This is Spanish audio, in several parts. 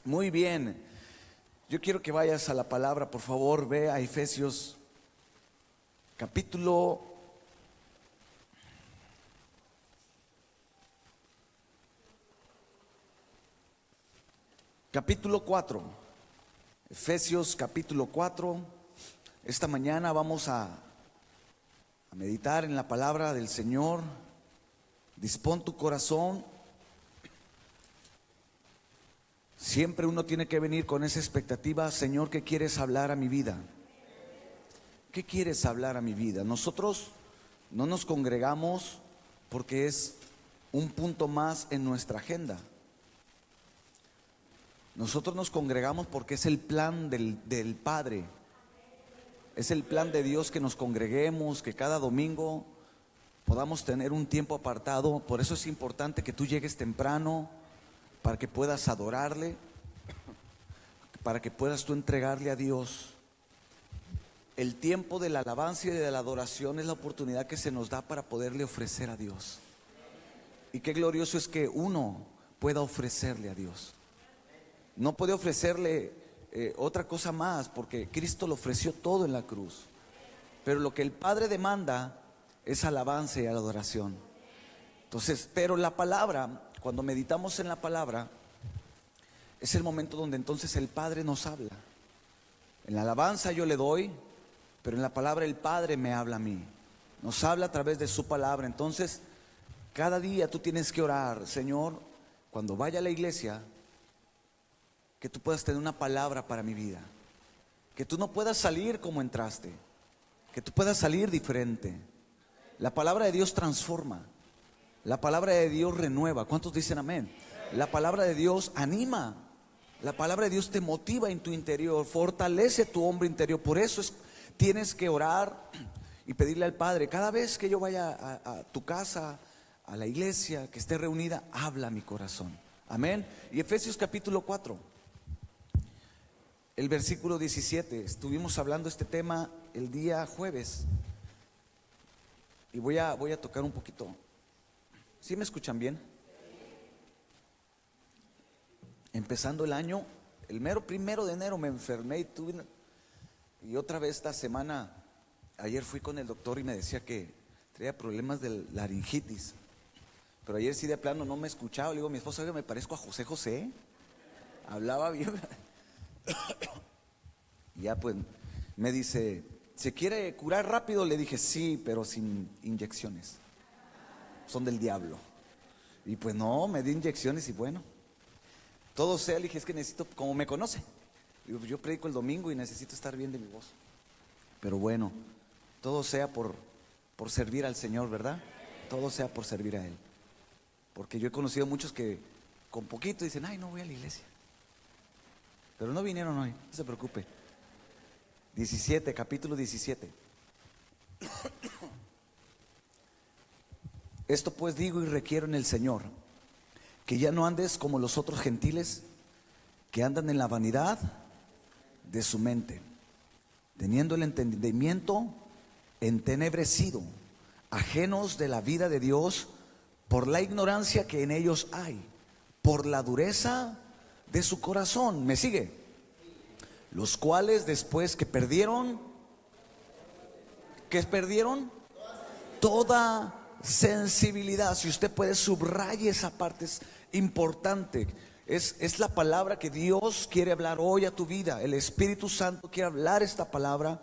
Muy bien. Yo quiero que vayas a la palabra, por favor. Ve a Efesios capítulo 4. Efesios capítulo 4. Esta mañana vamos a meditar en la palabra del Señor. Dispón tu corazón. Siempre uno tiene que venir con esa expectativa: Señor, ¿qué quieres hablar a mi vida? ¿Qué quieres hablar a mi vida? Nosotros no nos congregamos porque es un punto más en nuestra agenda. Nosotros nos congregamos porque es el plan del Padre. Es el plan de Dios que nos congreguemos, que cada domingo podamos tener un tiempo apartado. Por eso es importante que tú llegues temprano, para que puedas adorarle, para que puedas tú entregarle a Dios. El tiempo de la alabanza y de la adoración es la oportunidad que se nos da para poderle ofrecer a Dios. Y qué glorioso es que uno pueda ofrecerle a Dios. No puede ofrecerle otra cosa más, porque Cristo lo ofreció todo en la cruz. Pero lo que el Padre demanda es alabanza y adoración. Entonces, pero la palabra, cuando meditamos en la palabra, es el momento donde entonces el Padre nos habla. En la alabanza yo le doy, pero en la palabra el Padre me habla a mí. Nos habla a través de su palabra. Entonces, cada día tú tienes que orar: Señor, cuando vaya a la iglesia, que tú puedas tener una palabra para mi vida. Que tú no puedas salir como entraste, que tú puedas salir diferente. La palabra de Dios transforma. La palabra de Dios renueva. ¿Cuántos dicen amén? La palabra de Dios anima. La palabra de Dios te motiva en tu interior, fortalece tu hombre interior. Por eso tienes que orar y pedirle al Padre: cada vez que yo vaya a tu casa, a la iglesia, que esté reunida, habla a mi corazón. Amén. Y Efesios capítulo 4, el versículo 17. Estuvimos hablando este tema el día jueves, y voy a tocar un poquito. ¿Sí me escuchan bien? Empezando el año, el mero 1 de enero me enfermé y otra vez esta semana. Ayer fui con el doctor y me decía que traía problemas de laringitis. Pero ayer sí de plano no me escuchaba. Le digo a mi esposa: oiga, me parezco a José José. Hablaba bien. Y ya pues me dice: ¿se quiere curar rápido? Le dije: sí, pero sin inyecciones. Son del diablo. Y pues no, me di inyecciones y bueno, todo sea. Le dije: es que necesito, como me conoce, digo, yo predico el domingo y necesito estar bien de mi voz. Pero bueno, todo sea por servir al Señor, ¿verdad? Todo sea por servir a Él. Porque yo he conocido muchos que con poquito dicen: ay, no voy a la iglesia. Pero no vinieron hoy, no se preocupe. Capítulo 17. Esto pues digo y requiero en el Señor, que ya no andes como los otros gentiles, que andan en la vanidad de su mente, teniendo el entendimiento entenebrecido, ajenos de la vida de Dios por la ignorancia que en ellos hay, por la dureza de su corazón. ¿Me sigue? Los cuales después que perdieron, ¿qué perdieron? Toda sensibilidad. Si usted puede, subraye esa parte, es importante. Es la palabra que Dios quiere hablar hoy a tu vida. El Espíritu Santo quiere hablar esta palabra.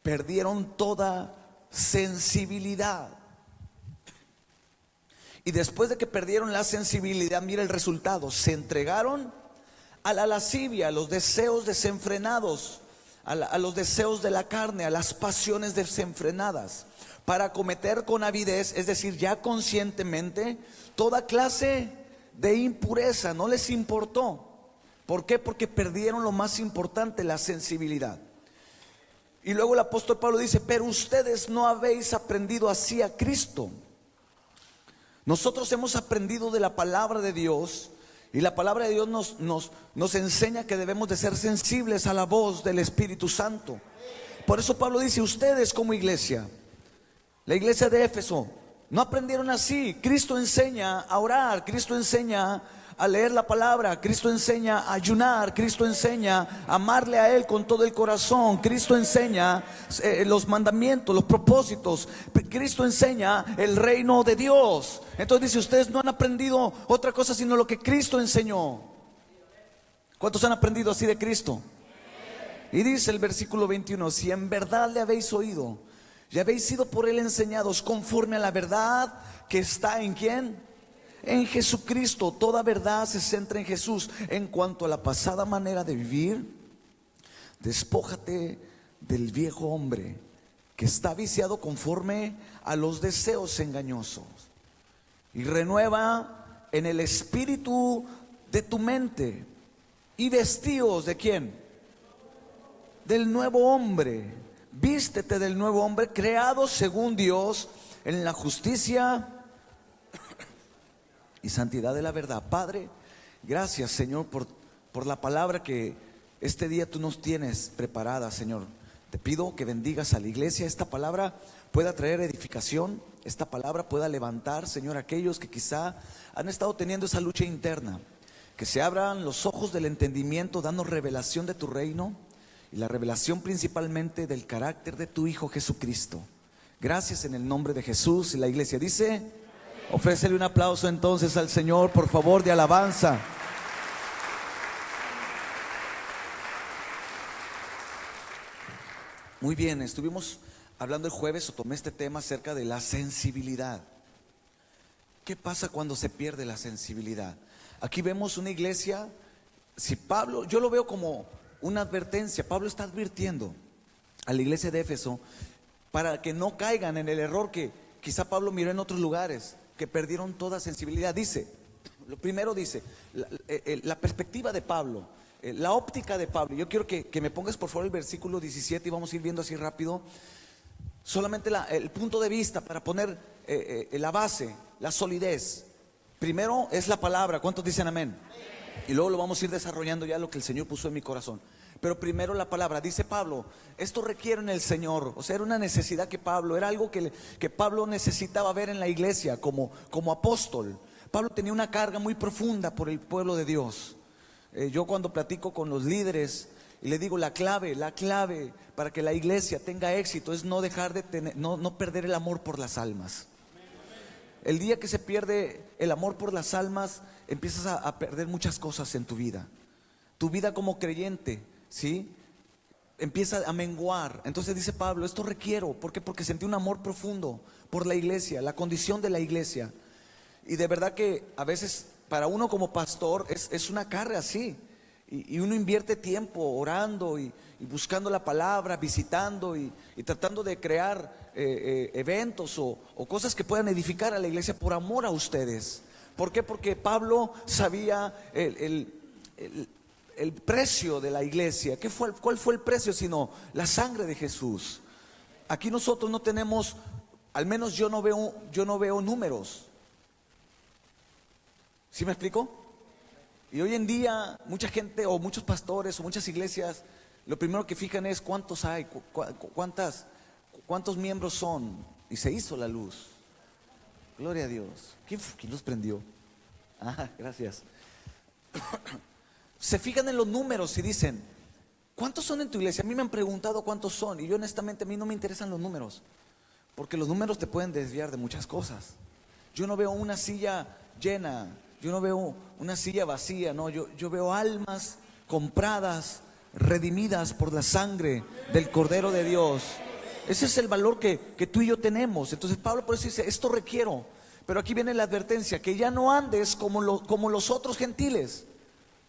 Perdieron toda sensibilidad. Y después de que perdieron la sensibilidad, mira el resultado: se entregaron a la lascivia, a los deseos desenfrenados, a los deseos de la carne, a las pasiones desenfrenadas, para cometer con avidez, es decir, ya conscientemente, toda clase de impureza. No les importó. ¿Por qué? Porque perdieron lo más importante, la sensibilidad. Y luego el apóstol Pablo dice: pero ustedes no habéis aprendido así a Cristo. Nosotros hemos aprendido de la palabra de Dios, y la palabra de Dios nos enseña que debemos de ser sensibles a la voz del Espíritu Santo. Por eso Pablo dice: ustedes como iglesia, la iglesia de Éfeso, no aprendieron así. Cristo enseña a orar, Cristo enseña a leer la palabra, Cristo enseña a ayunar, Cristo enseña a amarle a Él con todo el corazón, Cristo enseña los mandamientos, los propósitos, Cristo enseña el reino de Dios. Entonces dice, ustedes no han aprendido otra cosa sino lo que Cristo enseñó. ¿Cuántos han aprendido así de Cristo? Y dice el versículo 21, si en verdad le habéis oído y habéis sido por Él enseñados conforme a la verdad que está en ¿quién? En Jesucristo. Toda verdad se centra en Jesús. En cuanto a la pasada manera de vivir, despójate del viejo hombre que está viciado conforme a los deseos engañosos, y renueva en el espíritu de tu mente, y vestíos ¿de quién? Del nuevo hombre. Vístete del nuevo hombre, creado según Dios en la justicia y santidad de la verdad. Padre, gracias, Señor, por la palabra que este día tú nos tienes preparada, Señor. Te pido que bendigas a la iglesia. Esta palabra pueda traer edificación. Esta palabra pueda levantar, Señor, a aquellos que quizá han estado teniendo esa lucha interna. Que se abran los ojos del entendimiento, dando revelación de tu reino y la revelación principalmente del carácter de tu Hijo Jesucristo. Gracias en el nombre de Jesús. Y la iglesia dice... Ofrécele un aplauso entonces al Señor, por favor, de alabanza. Muy bien, estuvimos hablando el jueves, o tomé este tema acerca de la sensibilidad. ¿Qué pasa cuando se pierde la sensibilidad? Aquí vemos una iglesia, si Pablo, yo lo veo como una advertencia. Pablo está advirtiendo a la iglesia de Éfeso para que no caigan en el error que quizá Pablo miró en otros lugares, que perdieron toda sensibilidad. Dice, lo primero dice, la perspectiva de Pablo, la óptica de Pablo. Yo quiero que me pongas por favor el versículo 17 y vamos a ir viendo así rápido. Solamente el punto de vista para poner la base, la solidez. Primero es la palabra. ¿Cuántos dicen amén? Y luego lo vamos a ir desarrollando ya lo que el Señor puso en mi corazón. Pero primero la palabra. Dice Pablo, esto requiere en el Señor. O sea, era una necesidad que Pablo, era algo que Pablo necesitaba ver en la iglesia como apóstol. Pablo tenía una carga muy profunda por el pueblo de Dios. Yo cuando platico con los líderes y le digo, la clave para que la iglesia tenga éxito es no dejar de tener, no perder el amor por las almas. El día que se pierde el amor por las almas, empiezas a perder muchas cosas en tu vida. Tu vida como creyente, ¿sí? Empieza a menguar. Entonces dice Pablo, esto requiero. ¿Por qué? Porque sentí un amor profundo por la iglesia, la condición de la iglesia. Y de verdad que a veces para uno como pastor es una carga así. Y uno invierte tiempo orando y buscando la palabra, visitando y tratando de crear eventos o cosas que puedan edificar a la iglesia por amor a ustedes. ¿Por qué? Porque Pablo sabía el precio de la iglesia. ¿Cuál fue el precio? Sino la sangre de Jesús. Aquí nosotros no tenemos, al menos yo no veo números. ¿Sí me explico? Y hoy en día mucha gente o muchos pastores o muchas iglesias lo primero que fijan es cuántos hay, cuántos miembros son. Y se hizo la luz. Gloria a Dios. ¿Quién los prendió? Ah, gracias. Se fijan en los números y dicen, ¿cuántos son en tu iglesia? A mí me han preguntado cuántos son. Y yo honestamente a mí no me interesan los números, porque los números te pueden desviar de muchas cosas. Yo no veo una silla llena, yo no veo una silla vacía, no, yo veo almas compradas, redimidas por la sangre del Cordero de Dios. Ese es el valor que tú y yo tenemos. Entonces Pablo por eso dice, esto requiero. Pero aquí viene la advertencia, que ya no andes como los otros gentiles.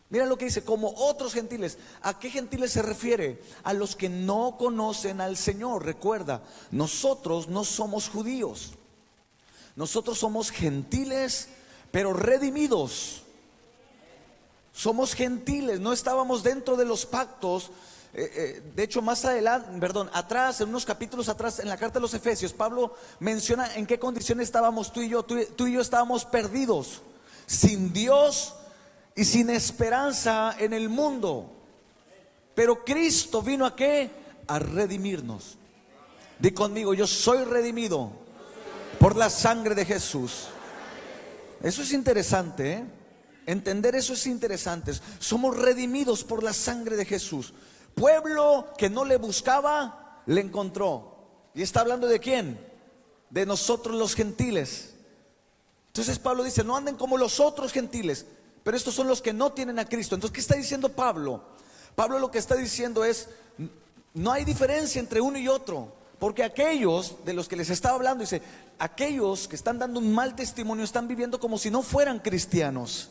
Mira lo que dice, como otros gentiles. ¿A qué gentiles se refiere? A los que no conocen al Señor. Recuerda, nosotros no somos judíos. Nosotros somos gentiles, pero redimidos. Somos gentiles, no estábamos dentro de los pactos. De hecho, más adelante, atrás, en unos capítulos atrás, en la carta de los Efesios, Pablo menciona en qué condición estábamos tú y yo. Tú y yo estábamos perdidos, sin Dios y sin esperanza en el mundo. Pero Cristo vino ¿a qué? A redimirnos. Di conmigo, yo soy redimido por la sangre de Jesús. Eso es interesante, ¿eh? Entender eso es interesante. Somos redimidos por la sangre de Jesús. Pueblo que no le buscaba, le encontró. ¿Y está hablando de quién? De nosotros los gentiles. Entonces Pablo dice, no anden como los otros gentiles, pero estos son los que no tienen a Cristo. Entonces, ¿qué está diciendo Pablo? Pablo lo que está diciendo es, no hay diferencia entre uno y otro. Porque aquellos de los que les estaba hablando, dice, aquellos que están dando un mal testimonio están viviendo como si no fueran cristianos.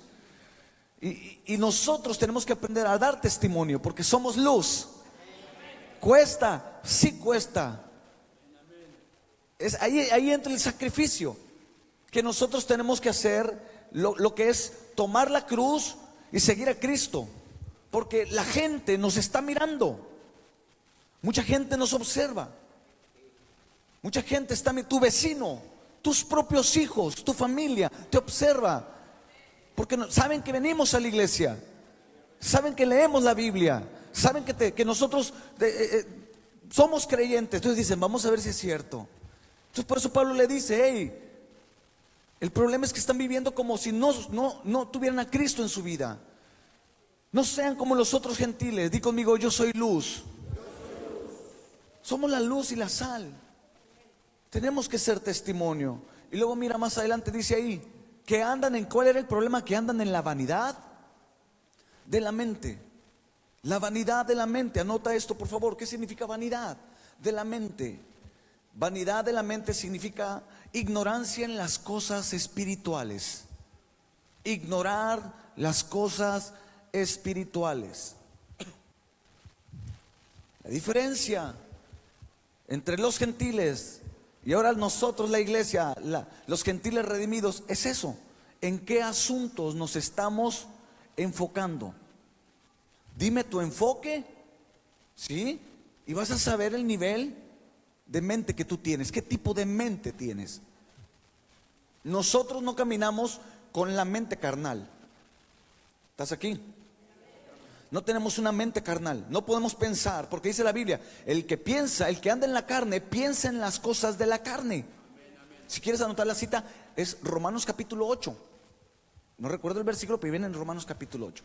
Y nosotros tenemos que aprender a dar testimonio porque somos luz. Cuesta, sí cuesta. Ahí entra el sacrificio que nosotros tenemos que hacer, lo que es tomar la cruz y seguir a Cristo. Porque la gente nos está mirando. Mucha gente nos observa. Mucha gente está, tu vecino, tus propios hijos, tu familia te observa. Porque saben que venimos a la iglesia, saben que leemos la Biblia, saben que nosotros somos creyentes. Entonces dicen, vamos a ver si es cierto. Entonces por eso Pablo le dice, hey, el problema es que están viviendo como si no tuvieran a Cristo en su vida. No sean como los otros gentiles. Di conmigo, yo soy luz. Somos la luz y la sal. Tenemos que ser testimonio. Y luego mira más adelante, dice ahí, que andan en, ¿cuál era el problema? Que andan en la vanidad de la mente. La vanidad de la mente. Anota esto por favor. ¿Qué significa vanidad de la mente? Vanidad de la mente significa ignorancia en las cosas espirituales. Ignorar las cosas espirituales. La diferencia entre los gentiles y ahora nosotros, la iglesia, los gentiles redimidos, es eso. ¿En qué asuntos nos estamos enfocando? Dime tu enfoque, ¿sí? Y vas a saber el nivel de mente que tú tienes. ¿Qué tipo de mente tienes? Nosotros no caminamos con la mente carnal. ¿Estás aquí? No tenemos una mente carnal, no podemos pensar, porque dice la Biblia, el que piensa, el que anda en la carne, piensa en las cosas de la carne. Si quieres anotar la cita, es Romanos capítulo 8. No recuerdo el versículo, pero viene en Romanos capítulo 8.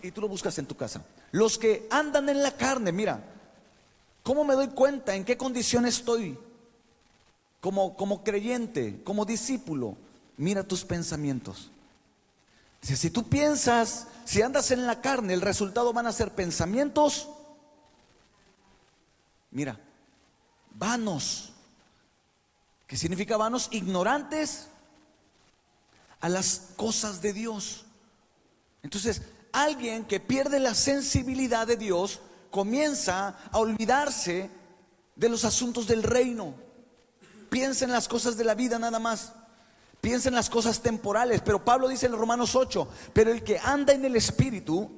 Y tú lo buscas en tu casa. Los que andan en la carne, mira, ¿cómo me doy cuenta en qué condición estoy? Como creyente, como discípulo, mira tus pensamientos. Si tú piensas, si andas en la carne, el resultado van a ser pensamientos, mira, vanos. ¿Qué significa vanos? Ignorantes a las cosas de Dios. Entonces, alguien que pierde la sensibilidad de Dios comienza a olvidarse de los asuntos del reino. Piensa en las cosas de la vida nada más. Piensa en las cosas temporales. Pero Pablo dice en Romanos 8, pero el que anda en el Espíritu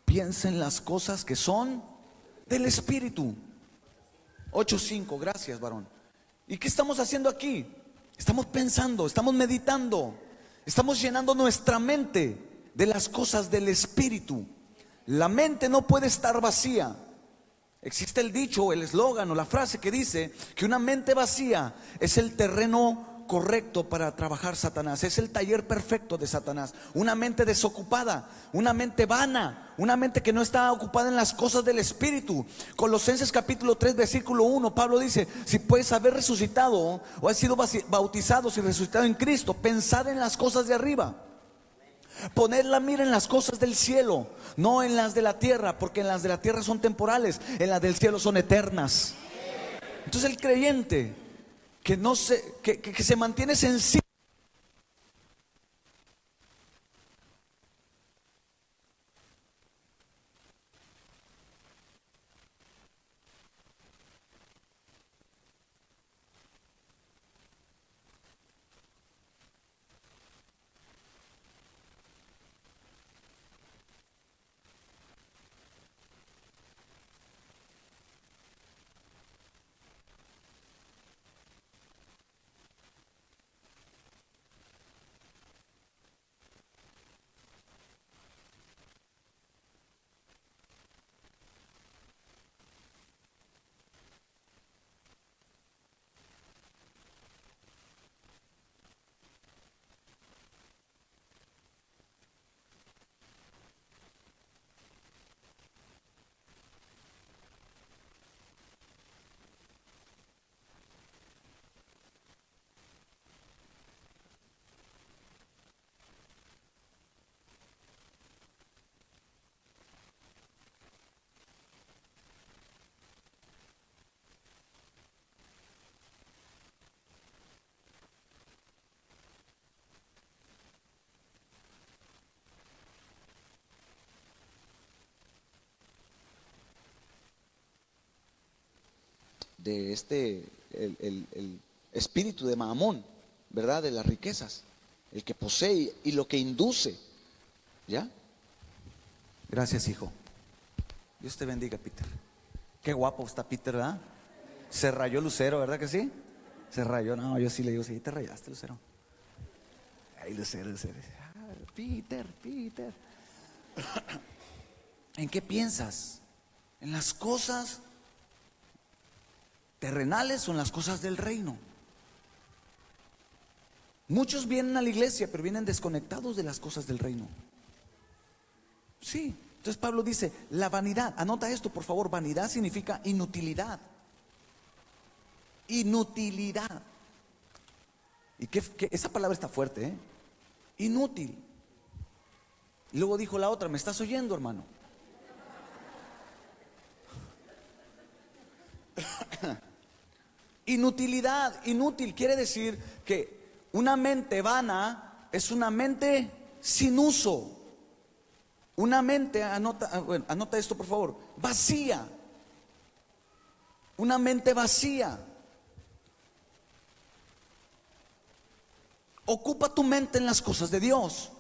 piensa en las cosas que son del Espíritu. 8:5, gracias varón. ¿Y qué estamos haciendo aquí? Estamos pensando, estamos meditando, estamos llenando nuestra mente de las cosas del Espíritu. La mente no puede estar vacía. Existe el dicho, el eslogan o la frase que dice que una mente vacía es el terreno correcto para trabajar Satanás, es el taller perfecto de Satanás. Una mente desocupada, una mente vana, una mente que no está ocupada en las cosas del Espíritu. Colosenses capítulo 3 versículo 1, Pablo dice, si puedes haber resucitado o has sido bautizados y resucitado en Cristo, pensad en las cosas de arriba. Poner la mira en las cosas del cielo, no en las de la tierra, porque en las de la tierra son temporales, en las del cielo son eternas. Entonces el creyente que se mantiene sensible de el espíritu de Maamón, ¿verdad? De las riquezas, el que posee y lo que induce. ¿Ya? Gracias, hijo. Dios te bendiga, Peter. Qué guapo está Peter, ¿verdad? Se rayó Lucero, ¿verdad que sí? Se rayó. No, yo sí le digo, sí, te rayaste, Lucero. Ay, Lucero. Ah, Peter. ¿En qué piensas? ¿En las cosas terrenales o en las cosas del reino? Muchos vienen a la iglesia, pero vienen desconectados de las cosas del reino. Sí, entonces Pablo dice, la vanidad, anota esto por favor, vanidad significa inutilidad. Inutilidad. Y esa palabra está fuerte, ¿eh? Inútil. Y luego dijo la otra, ¿me estás oyendo, hermano? Inutilidad, inútil, quiere decir que una mente vana es una mente sin uso. Una mente, anota esto por favor, vacía. Una mente vacía. Ocupa tu mente en las cosas de Dios.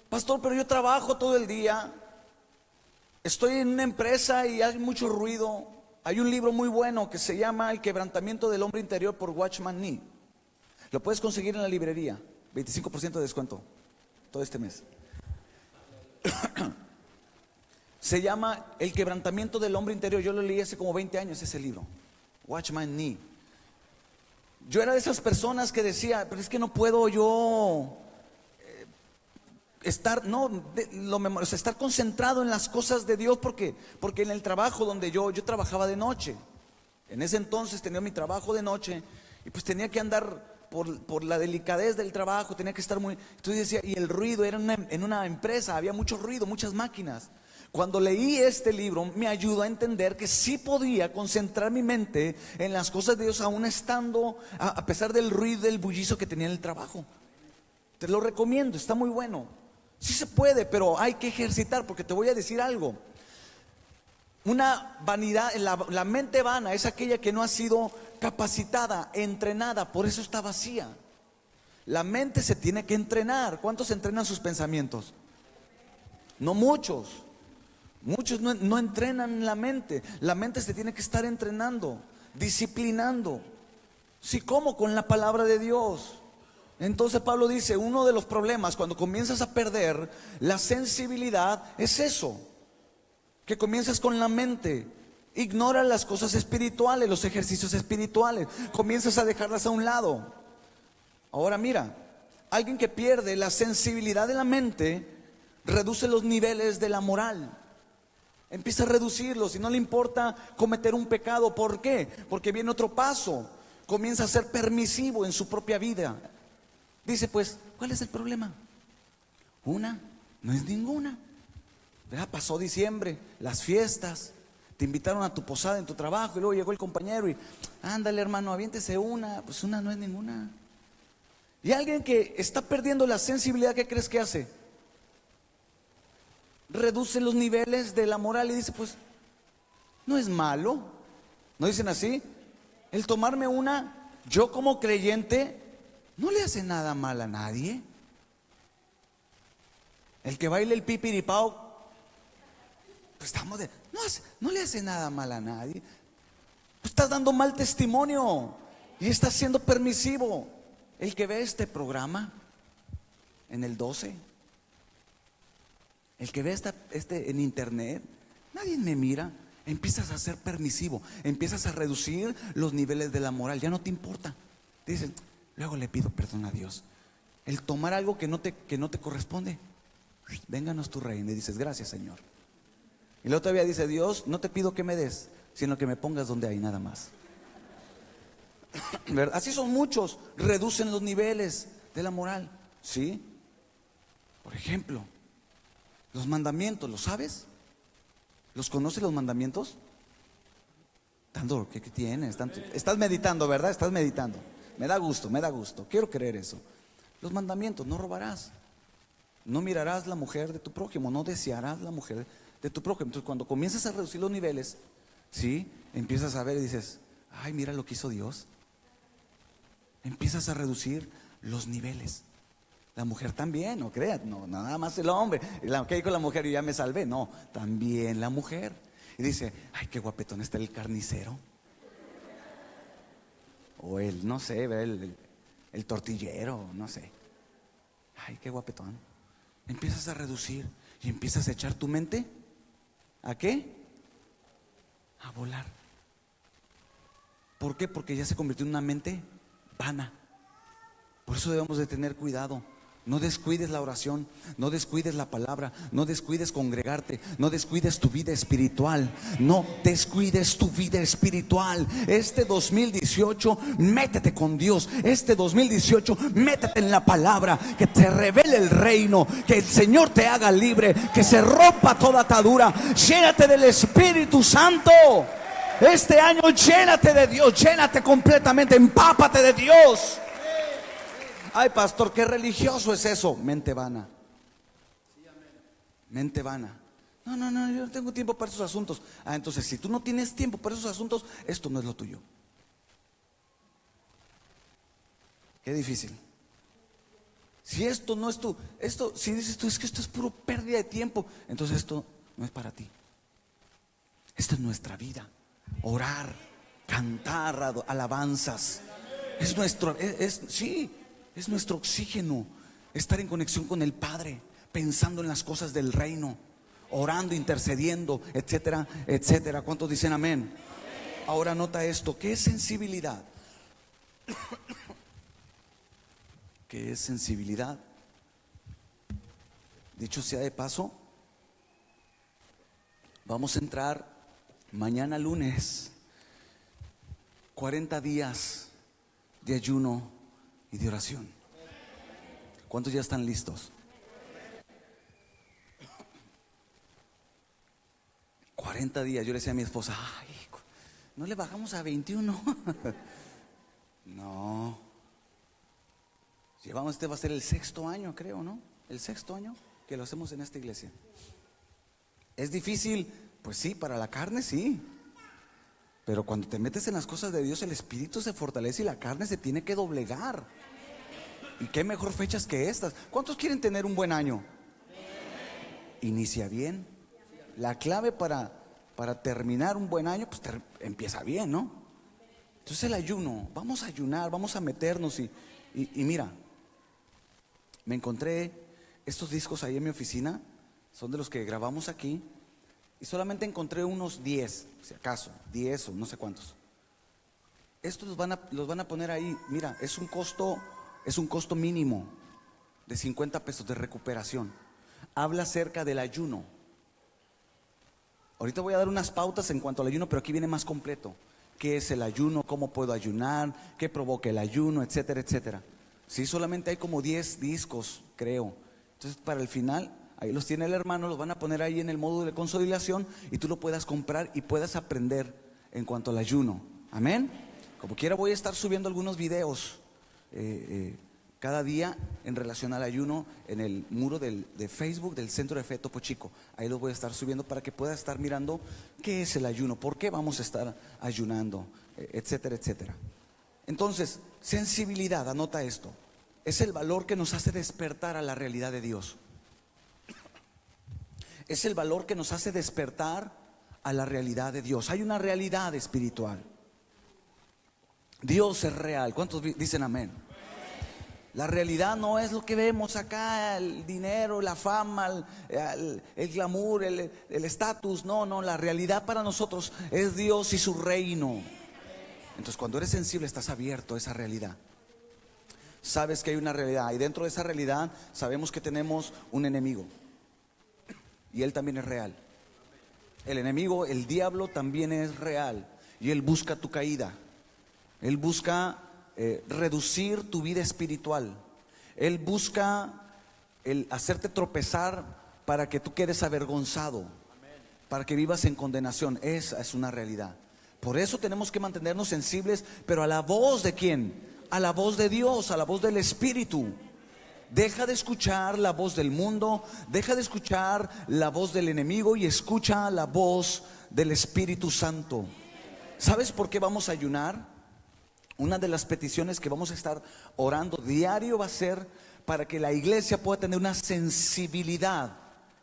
Pastor, pero yo trabajo todo el día, estoy en una empresa y hay mucho ruido. Hay un libro muy bueno que se llama El quebrantamiento del hombre interior por Watchman Nee. Lo puedes conseguir en la librería, 25% de descuento todo este mes. Se llama El quebrantamiento del hombre interior. Yo lo leí hace como 20 años ese libro, Watchman Nee. Yo era de esas personas que decía, pero es que no puedo yo estar concentrado en las cosas de Dios, porque en el trabajo donde yo trabajaba de noche. En ese entonces tenía mi trabajo de noche y pues tenía que andar por la delicadez del trabajo, tenía que estar muy. Entonces decía, y el ruido era en una empresa, había mucho ruido, muchas máquinas. Cuando leí este libro me ayudó a entender que sí podía concentrar mi mente en las cosas de Dios, aún estando, a pesar del ruido, del bullicio que tenía en el trabajo. Te lo recomiendo, está muy bueno. Sí se puede, pero hay que ejercitar, porque te voy a decir algo. Una vanidad, la mente vana es aquella que no ha sido capacitada, entrenada, por eso está vacía. La mente se tiene que entrenar. ¿Cuántos entrenan sus pensamientos? No muchos. Muchos no entrenan la mente. La mente se tiene que estar entrenando, disciplinando. ¿Sí? ¿Cómo? Con la palabra de Dios. Entonces Pablo dice, uno de los problemas cuando comienzas a perder la sensibilidad es eso, que comienzas con la mente, ignoras las cosas espirituales, los ejercicios espirituales, comienzas a dejarlas a un lado. Ahora mira, alguien que pierde la sensibilidad de la mente reduce los niveles de la moral. Empieza a reducirlos y no le importa cometer un pecado. ¿Por qué? Porque viene otro paso, comienza a ser permisivo en su propia vida. Dice, pues, ¿cuál es el problema? Una, no es ninguna. Ya pasó diciembre, las fiestas, te invitaron a tu posada en tu trabajo y luego llegó el compañero y, ándale hermano, aviéntese una. Pues una no es ninguna. Y alguien que está perdiendo la sensibilidad, ¿qué crees que hace? Reduce los niveles de la moral y dice, pues, no es malo. ¿No dicen así? El tomarme una, yo como creyente, no le hace nada mal a nadie. El que baile el pipiripao, pues no le hace nada mal a nadie. Tú estás dando mal testimonio y estás siendo permisivo. El que ve este programa en el 12, el que ve en internet, nadie me mira. Empiezas a ser permisivo, empiezas a reducir los niveles de la moral, ya no te importa. Dicen, luego le pido perdón a Dios. El tomar algo que no te corresponde, vénganos tu reino, y dices, gracias Señor. Y luego todavía dice, Dios, no te pido que me des, sino que me pongas donde hay, nada más. Así son muchos, reducen los niveles de la moral. ¿Sí? Por ejemplo, los mandamientos, ¿los sabes? ¿Los conoces los mandamientos? Tanto, ¿qué tienes? Estás meditando, ¿verdad? Estás meditando. Me da gusto, quiero creer eso. Los mandamientos, no robarás, no mirarás la mujer de tu prójimo, no desearás la mujer de tu prójimo. Entonces cuando comienzas a reducir los niveles, ¿sí? Empiezas a ver y dices, ay, mira lo que hizo Dios. Empiezas a reducir los niveles. La mujer también, no creas, no, nada más el hombre. ¿Qué dijo la mujer? Yo ya me salvé. No, también la mujer. Y dice, ay, qué guapetón está el carnicero. O el, no sé, el tortillero, no sé. Ay, qué guapetón. Empiezas a reducir y empiezas a echar tu mente. ¿A qué? A volar. ¿Por qué? Porque ya se convirtió en una mente vana. Por eso debemos de tener cuidado. No descuides la oración, no descuides la palabra, no descuides congregarte, no descuides tu vida espiritual, no descuides tu vida espiritual. Este 2018 métete con Dios, este 2018 métete en la palabra, que te revele el reino, que el Señor te haga libre, que se rompa toda atadura. Llénate del Espíritu Santo. Este año llénate de Dios, llénate completamente, empápate de Dios. Ay, pastor, qué religioso es eso. Mente vana. Mente vana. No, yo no tengo tiempo para esos asuntos. Ah, entonces si tú no tienes tiempo para esos asuntos, esto no es lo tuyo. Qué difícil. Si esto no es tú, si dices tú, es que esto es puro pérdida de tiempo, entonces esto no es para ti. Esta es nuestra vida. Orar, cantar alabanzas. Es nuestro, sí. Es nuestro oxígeno, estar en conexión con el Padre, pensando en las cosas del reino, orando, intercediendo, etcétera, etcétera. ¿Cuántos dicen amén? Ahora nota esto, ¿qué es sensibilidad? ¿Qué es sensibilidad? Dicho sea de paso, vamos a entrar mañana lunes, 40 días de ayuno y de oración. ¿Cuántos ya están listos? 40 días. Yo le decía a mi esposa, ay, ¿no le bajamos a 21? No. Llevamos, este va a ser el 6º año, creo, ¿no? El 6º año que lo hacemos en esta iglesia. ¿Es difícil? Pues sí, para la carne sí. Pero cuando te metes en las cosas de Dios, el espíritu se fortalece y la carne se tiene que doblegar. ¿Y qué mejor fechas que estas? ¿Cuántos quieren tener un buen año? Inicia bien. La clave para terminar un buen año, pues empieza bien, ¿no? Entonces el ayuno, vamos a ayunar, vamos a meternos y mira, me encontré estos discos ahí en mi oficina, son de los que grabamos aquí. Y solamente encontré unos 10, si acaso, 10 o no sé cuántos. Estos los van a poner ahí. Mira, es un costo mínimo de 50 pesos de recuperación. Habla acerca del ayuno. Ahorita voy a dar unas pautas en cuanto al ayuno, pero aquí viene más completo. ¿Qué es el ayuno? ¿Cómo puedo ayunar? ¿Qué provoca el ayuno? Etcétera, etcétera. Sí, solamente hay como 10 discos, creo. Entonces, para el final, ahí los tiene el hermano, los van a poner ahí en el módulo de consolidación y tú lo puedas comprar y puedas aprender en cuanto al ayuno. Amén. Como quiera voy a estar subiendo algunos videos cada día en relación al ayuno en el muro de Facebook del Centro de Fe Topo Chico. Ahí los voy a estar subiendo para que puedas estar mirando qué es el ayuno, por qué vamos a estar ayunando, etcétera, etcétera. Entonces, sensibilidad, anota esto, es el valor que nos hace despertar a la realidad de Dios. Es el valor que nos hace despertar a la realidad de Dios. Hay una realidad espiritual. Dios es real. ¿Cuántos dicen amén? La realidad no es lo que vemos acá, el dinero, la fama, el glamour, el estatus. No, la realidad para nosotros es Dios y su reino. Entonces, cuando eres sensible, estás abierto a esa realidad. Sabes que hay una realidad y dentro de esa realidad sabemos que tenemos un enemigo. Y él también es real. El enemigo, el diablo, también es real. Y él busca tu caída. Él busca reducir tu vida espiritual. Él busca el hacerte tropezar para que tú quedes avergonzado, para que vivas en condenación. Esa es una realidad. Por eso tenemos que mantenernos sensibles, pero a la voz de ¿quién? A la voz de Dios, a la voz del Espíritu. Deja de escuchar la voz del mundo, deja de escuchar la voz del enemigo y escucha la voz del Espíritu Santo. ¿Sabes por qué vamos a ayunar? Una de las peticiones que vamos a estar orando diario va a ser para que la iglesia pueda tener una sensibilidad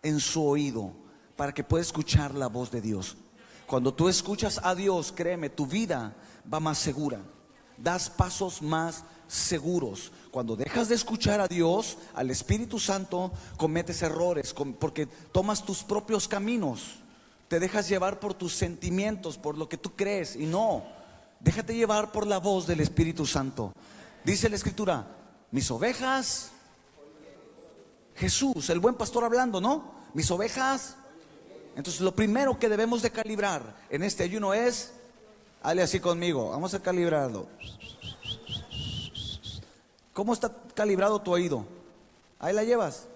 en su oído, para que pueda escuchar la voz de Dios. Cuando tú escuchas a Dios, créeme, tu vida va más segura, das pasos más seguros. Cuando dejas de escuchar a Dios, al Espíritu Santo, cometes errores, porque tomas tus propios caminos, te dejas llevar por tus sentimientos, por lo que tú crees, y no, déjate llevar por la voz del Espíritu Santo. Dice la Escritura, mis ovejas, Jesús, el buen pastor hablando, ¿no? Mis ovejas. Entonces lo primero que debemos de calibrar en este ayuno es, hale así conmigo, vamos a calibrarlo. ¿Cómo está calibrado tu oído? Ahí la llevas.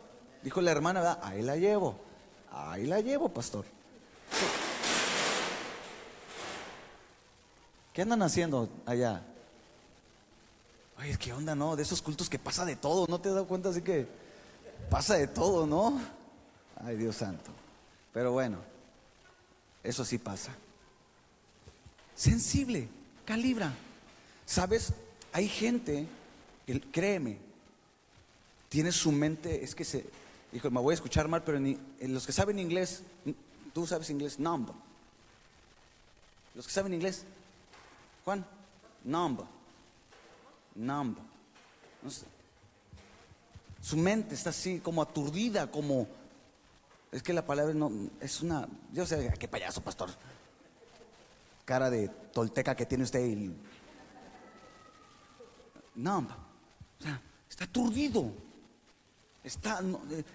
Dijo la hermana, ¿verdad? Ahí la llevo. Ahí la llevo, pastor. ¿Qué andan haciendo allá? Oye, ¿qué onda, no? De esos cultos que pasa de todo, ¿no te has dado cuenta? Así que pasa de todo, ¿no? Ay, Dios santo. Pero bueno, eso sí pasa. Sensible, calibra. ¿Sabes? Hay gente, créeme, tiene su mente, es que dijo, me voy a escuchar mal, pero los que saben inglés, tú sabes inglés, numb. Los que saben inglés, Juan, numb. No sé. Su mente está así como aturdida, como, es que la palabra no, es una, yo sé, qué payaso, pastor. Cara de tolteca que tiene usted. Numb. O sea, está aturdido. Está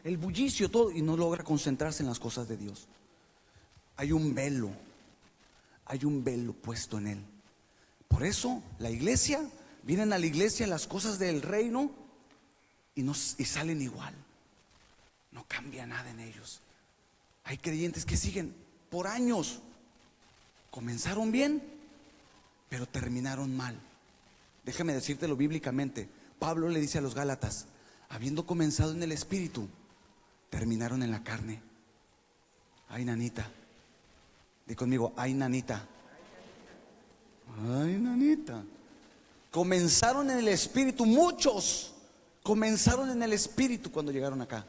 el bullicio, todo, y no logra concentrarse en las cosas de Dios. Hay un velo puesto en él. Por eso la iglesia, vienen a la iglesia las cosas del reino y salen igual. No cambia nada en ellos. Hay creyentes que siguen por años. Comenzaron bien, pero terminaron mal. Déjame decírtelo bíblicamente. Pablo le dice a los Gálatas, habiendo comenzado en el espíritu, terminaron en la carne. Ay, nanita. Di conmigo, ay, nanita. Ay, nanita. Comenzaron en el espíritu, muchos comenzaron en el espíritu cuando llegaron acá.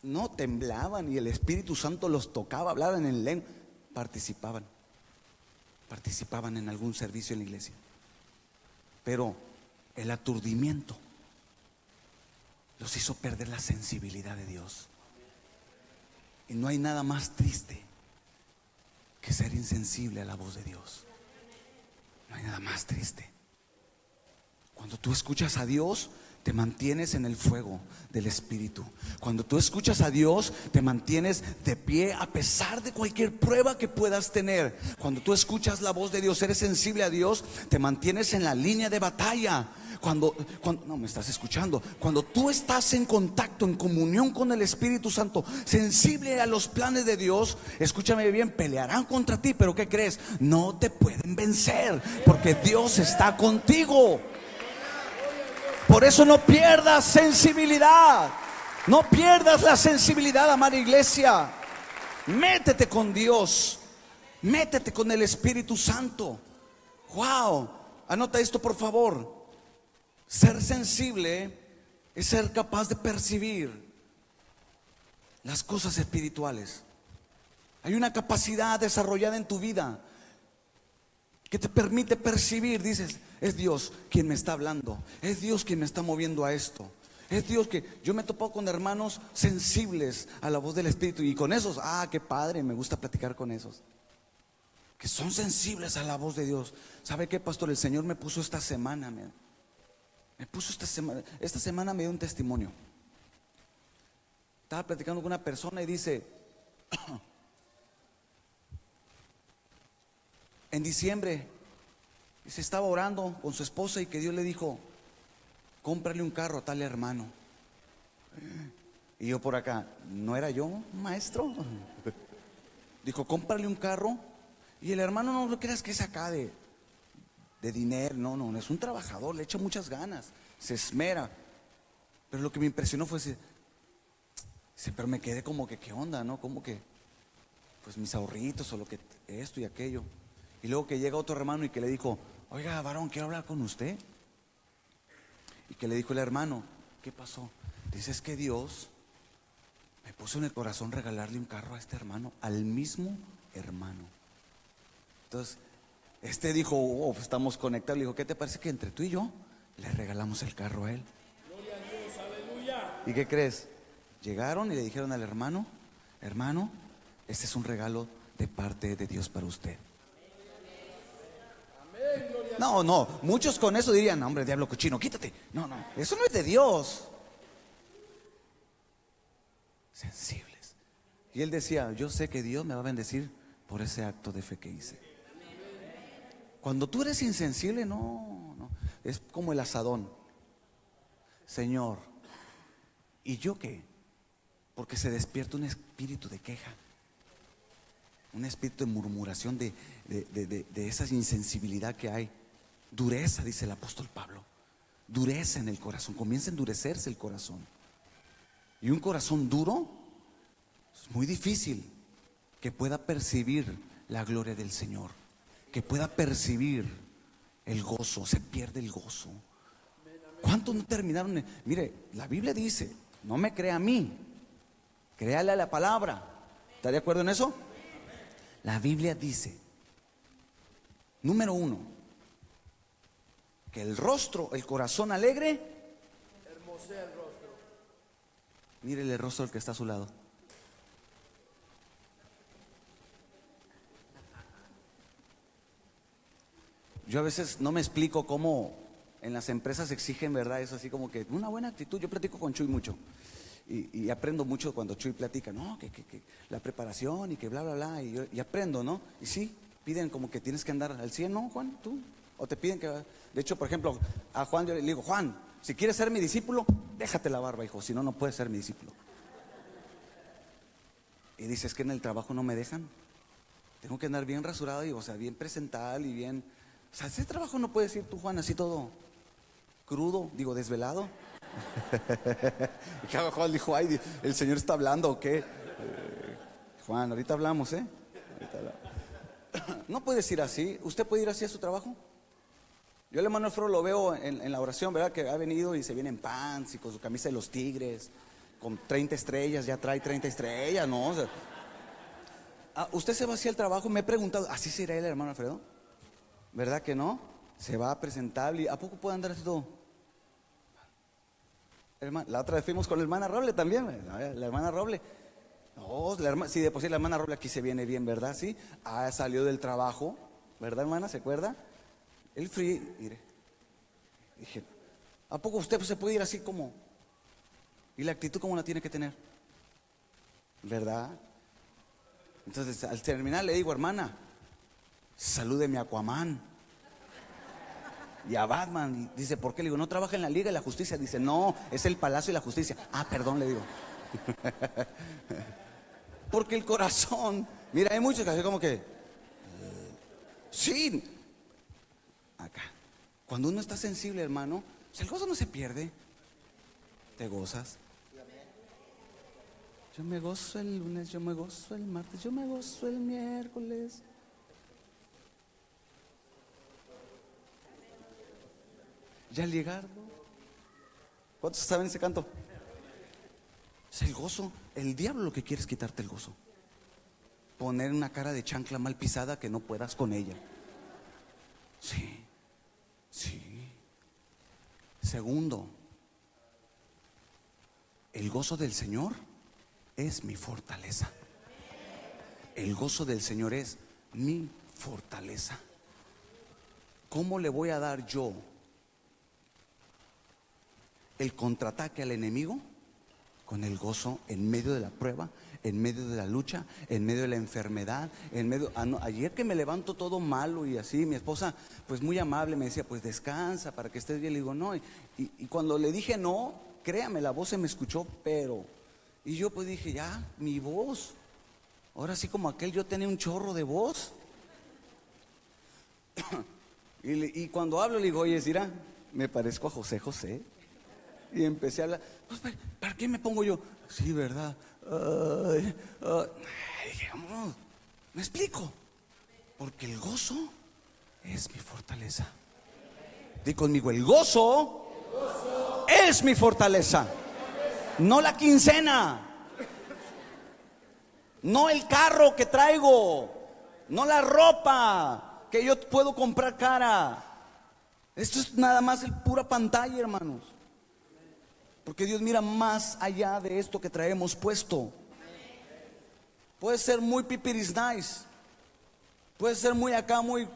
No temblaban y el Espíritu Santo los tocaba, hablaban en lengua, participaban en algún servicio en la iglesia. Pero el aturdimiento los hizo perder la sensibilidad de Dios. Y no hay nada más triste que ser insensible a la voz de Dios. No hay nada más triste. Cuando tú escuchas a Dios, te mantienes en el fuego del Espíritu. Cuando tú escuchas a Dios, te mantienes de pie a pesar de cualquier prueba que puedas tener. Cuando tú escuchas la voz de Dios, eres sensible a Dios, te mantienes en la línea de batalla. Cuando no me estás escuchando, cuando tú estás en contacto, en comunión con el Espíritu Santo, sensible a los planes de Dios, escúchame bien, pelearán contra ti, pero ¿qué crees? No te pueden vencer, porque Dios está contigo. Por eso no pierdas sensibilidad. No pierdas la sensibilidad, amada iglesia. Métete con Dios. Métete con el Espíritu Santo. Wow. Anota esto, por favor. Ser sensible es ser capaz de percibir las cosas espirituales. Hay una capacidad desarrollada en tu vida que te permite percibir. Dices, es Dios quien me está hablando, es Dios quien me está moviendo a esto, es Dios que yo me he topado con hermanos sensibles a la voz del Espíritu, y con esos, qué padre, me gusta platicar con esos que son sensibles a la voz de Dios. ¿Sabe qué, pastor? El Señor me puso esta semana, esta semana me dio un testimonio. Estaba platicando con una persona y dice, en diciembre se estaba orando con su esposa y que Dios le dijo, cómprale un carro a tal hermano. Y yo por acá, ¿no era yo, maestro? Dijo, cómprale un carro. Y el hermano, no lo creas que es acá de dinero, no, es un trabajador, le echa muchas ganas, se esmera. Pero lo que me impresionó fue ese, pero me quedé como que, ¿qué onda, no? Como que, pues mis ahorritos o lo que, esto y aquello. Y luego que llega otro hermano y que le dijo, oiga, varón, quiero hablar con usted. Y que le dijo el hermano, ¿qué pasó? Dice, es que Dios me puso en el corazón regalarle un carro a este hermano, al mismo hermano. Entonces, este dijo, oh, pues estamos conectados. Le dijo, ¿qué te parece que entre tú y yo le regalamos el carro a él? Gloria a Dios, aleluya. ¿Y qué crees? Llegaron y le dijeron al hermano, hermano, este es un regalo de parte de Dios para usted. Amén, gloria a No, no, muchos con eso dirían, hombre, diablo cochino, quítate. No, no, eso no es de Dios. Sensibles. Y él decía, yo sé que Dios me va a bendecir por ese acto de fe que hice. Cuando tú eres insensible, no, no, es como el asadón. Señor, ¿y yo qué? Porque se despierta un espíritu de queja, un espíritu de murmuración, de esa insensibilidad que hay. Dureza, dice el apóstol Pablo. Dureza en el corazón, comienza a endurecerse el corazón. Y un corazón duro es muy difícil que pueda percibir la gloria del Señor, que pueda percibir el gozo, se pierde el gozo. ¿Cuántos no terminaron? Mire, la Biblia dice, no me crea a mí, créale a la palabra. ¿Está de acuerdo en eso? La Biblia dice, número 1, que el rostro, el corazón alegre, hermosea el rostro. mírele el rostro del que está a su lado. Yo a veces no me explico cómo en las empresas exigen, ¿verdad? Eso así como que una buena actitud. Yo platico con Chuy mucho y aprendo mucho cuando Chuy platica, ¿no? Que la preparación y que bla, bla, bla. Y aprendo, ¿no? Y sí, piden como que tienes que andar al 100, ¿no, Juan? ¿Tú? O te piden que... De hecho, por ejemplo, a Juan yo le digo, Juan, si quieres ser mi discípulo, déjate la barba, hijo, si no, no puedes ser mi discípulo. Y dice, es que en el trabajo no me dejan. Tengo que andar bien rasurado y, o sea, bien presentable y bien... O sea, ese trabajo no puedes ir tú, Juan, así todo crudo, digo, desvelado. Y Juan dijo, ay, ¿el Señor está hablando o qué? Juan, ahorita hablamos, ¿eh? Ahorita hablamos. No puedes ir así. ¿Usted puede ir así a su trabajo? Yo al hermano Alfredo lo veo en la oración, ¿verdad? Que ha venido y se viene en pants y con su camisa de los Tigres, con 30 estrellas, ya trae 30 estrellas, ¿no? O sea, ¿usted se va así al trabajo? Me he preguntado, ¿así será el hermano Alfredo? ¿Verdad que no? Se va presentable y ¿a poco puede andar así todo? La otra vez fuimos con la hermana Roble también, la hermana Roble. No, sí, de por sí la hermana Roble aquí se viene bien, ¿verdad? Sí, salió del trabajo, ¿verdad, hermana? ¿Se acuerda? El frío, mire. Dije, ¿a poco usted se puede ir así como? ¿Y la actitud cómo la tiene que tener? ¿Verdad? Entonces, al terminar le digo, hermana, salúdeme a Aquaman y a Batman. Y dice, ¿por qué? Le digo, ¿no trabaja en la Liga de la Justicia? Dice, no, es el Palacio de la Justicia. Perdón, le digo. Porque el corazón, mira, hay muchos que hacen como que sí, acá. Cuando uno está sensible, hermano, pues el gozo no se pierde. ¿Te gozas? Yo me gozo el lunes, yo me gozo el martes, yo me gozo el miércoles. Ya llegaron. ¿Cuántos saben ese canto? Es el gozo. El diablo lo que quiere es quitarte el gozo. Poner una cara de chancla mal pisada que no puedas con ella. Sí, sí. Segundo, el gozo del Señor es mi fortaleza. El gozo del Señor es mi fortaleza. ¿Cómo le voy a dar yo el contraataque al enemigo? Con el gozo en medio de la prueba, en medio de la lucha, en medio de la enfermedad, en medio... ayer que me levanto todo malo y así, mi esposa pues muy amable me decía, pues descansa para que estés bien. Le digo, no, y cuando le dije no, créame, la voz se me escuchó, pero... Y yo pues dije, ya, mi voz, ahora sí como aquel yo tenía un chorro de voz. Y cuando hablo le digo, oye, mira, me parezco a José José. Y empecé a hablar. Pues, ¿para qué me pongo yo? Sí, ¿verdad? Dije, me explico. Porque el gozo es mi fortaleza. Di conmigo, el gozo es mi fortaleza. No la quincena, no el carro que traigo, no la ropa que yo puedo comprar cara. Esto es nada más el pura pantalla, hermanos. Porque Dios mira más allá de esto que traemos puesto. Puede ser muy pipiris nice, puede ser muy acá, muy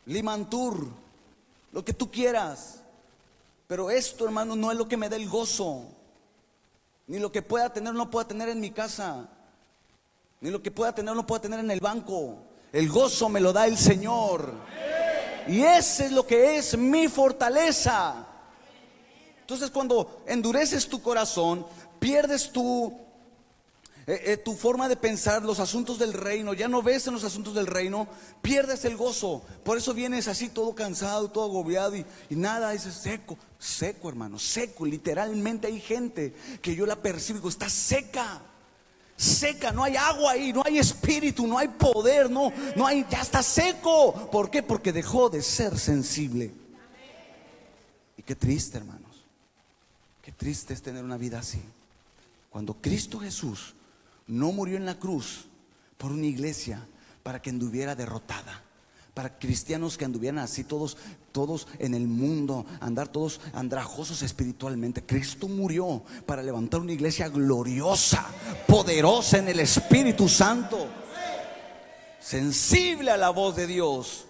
limantur, lo que tú quieras. Pero esto, hermano, no es lo que me da el gozo. Ni lo que pueda tener o no pueda tener en mi casa, ni lo que pueda tener o no pueda tener en el banco. El gozo me lo da el Señor. Y ese es lo que es mi fortaleza. Entonces, cuando endureces tu corazón, pierdes tu forma de pensar los asuntos del reino, ya no ves en los asuntos del reino, pierdes el gozo. Por eso vienes así todo cansado, todo agobiado y nada, es seco, hermano, seco. Literalmente hay gente que yo la percibo y digo, está seca, no hay agua ahí, no hay espíritu, no hay poder, no hay, ya está seco. ¿Por qué? Porque dejó de ser sensible. Y qué triste, hermanos, qué triste es tener una vida así. Cuando Cristo Jesús no murió en la cruz por una iglesia para que anduviera derrotada, para cristianos que anduvieran así todos en el mundo, andar todos andrajosos espiritualmente. Cristo murió para levantar una iglesia gloriosa, poderosa en el Espíritu Santo, sensible a la voz de Dios.